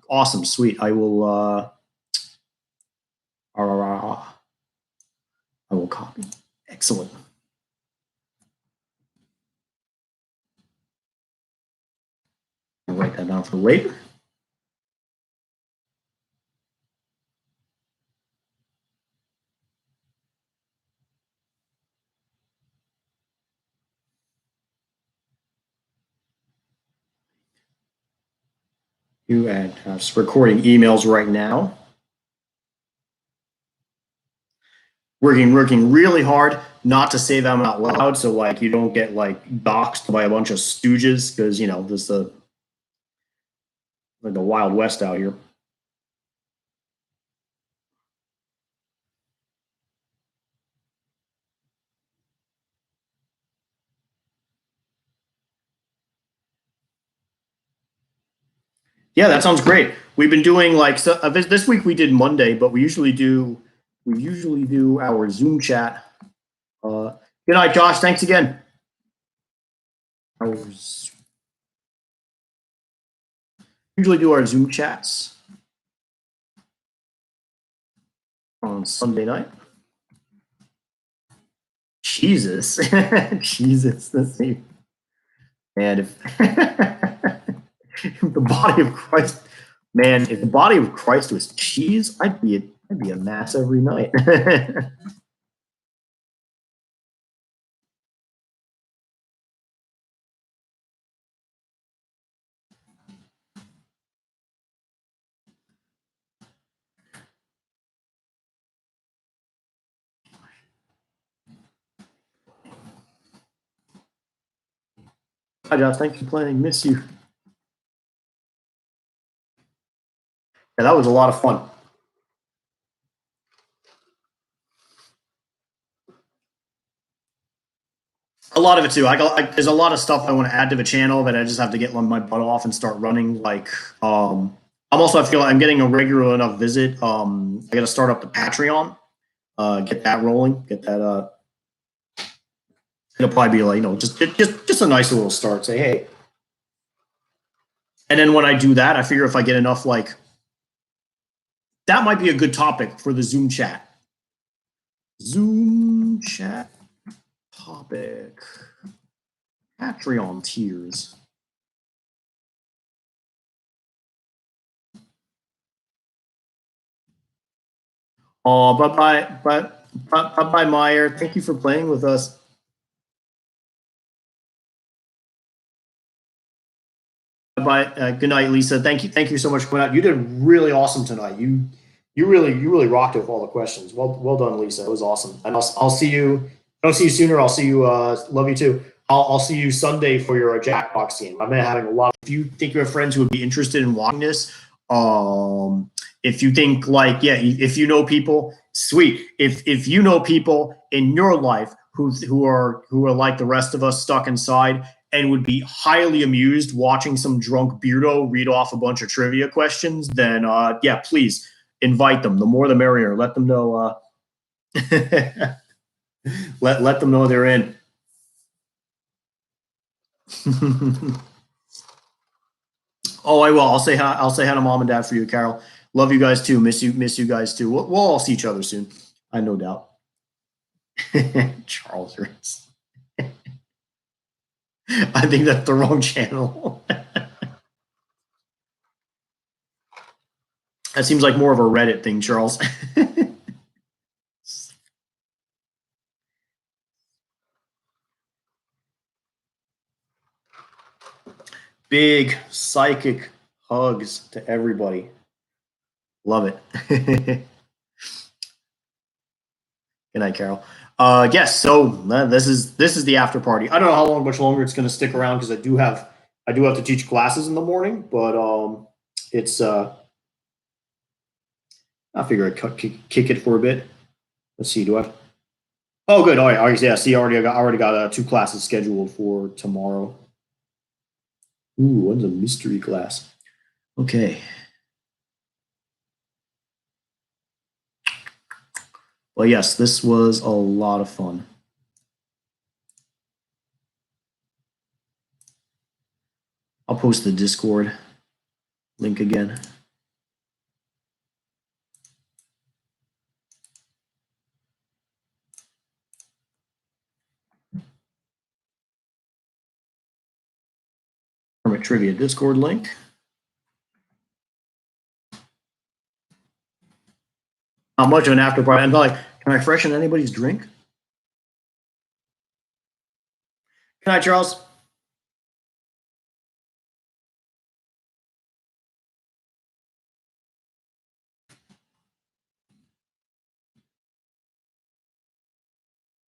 Awesome, sweet. I will copy. Excellent. I'll write that down for later. You and recording emails right now. Working really hard not to say them out loud, so like you don't get like doxxed by a bunch of stooges, because this the Wild West out here. Yeah, that sounds great. We've been doing this week we did Monday, but we usually do our Zoom chat. Good night, Josh. Thanks again. Usually do our Zoom chats on Sunday night. Jesus, Jesus, that's me. And if the body of Christ, man, if the body of Christ was cheese, I'd be a mass every night. Hi, Josh. Thanks for playing. Miss you. Yeah, that was a lot of fun. A lot of it too. There's a lot of stuff I want to add to the channel that I just have to get my butt off and start running. Like, I feel like I'm getting a regular enough visit. I got to start up the Patreon, get that rolling, get that. It'll probably be like, just a nice little start. Say, hey. And then when I do that, I figure if I get enough, like, that might be a good topic for the Zoom chat. Zoom chat topic. Patreon tiers. Oh, bye-bye, Meyer. Thank you for playing with us. Bye. Good night, Lisa. Thank you so much for coming out. You did really awesome tonight. You really rocked it with all the questions. Well done, Lisa. It was awesome. And I'll see you. I don't see you sooner. I'll see you. Love you too. I'll see you Sunday for your Jackbox game. I've been having a lot. If you think you have friends who would be interested in watching this, if you think like, yeah, if you know people, sweet. If you know people in your life who are like the rest of us stuck inside and would be highly amused watching some drunk beardo read off a bunch of trivia questions, then yeah, please invite them. The more the merrier. Let them know. let them know they're in. Oh, I will. I'll say hi. I'll say hi to mom and dad for you, Carol. Love you guys too. Miss you guys too. We'll all see each other soon. I no doubt. Charles, I think that's the wrong channel. That seems like more of a Reddit thing, Charles. Big psychic hugs to everybody. Love it. Good night, Carol. Yes, so this is the after party. I don't know much longer it's going to stick around because I do have to teach classes in the morning, but it's I figure I'd kick it for a bit. Let's see, do I? Oh, good. All right. Yeah. See, I already got 2 classes scheduled for tomorrow. Ooh, one's a mystery class. Okay. Well, yes, this was a lot of fun. I'll post the Discord link again. Hermit Trivia Discord link. How much of an after party? I'm like, can I freshen anybody's drink? Good night, Charles.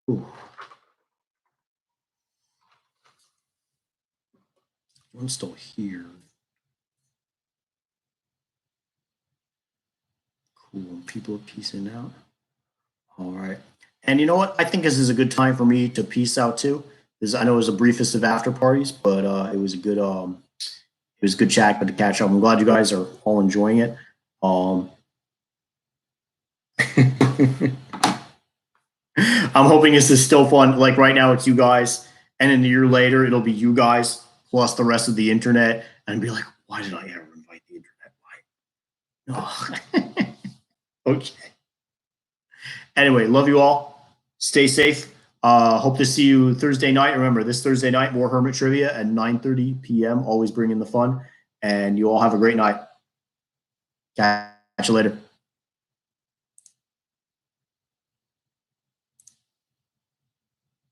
Ooh. One's still here. Cool. People are peacing out. All right. And you know what? I think this is a good time for me to peace out too. I know it was the briefest of after parties, but it was a good chat, but to catch up. I'm glad you guys are all enjoying it. I'm hoping this is still fun. Like right now, it's you guys, and then a year later, it'll be you guys plus the rest of the internet, and be like, why did I ever invite the internet? Why? Oh. Okay. Anyway, love you all. Stay safe. Hope to see you Thursday night. Remember, this Thursday night, more Hermit Trivia at 9:30 p.m. Always bringing the fun. And you all have a great night. Catch you later.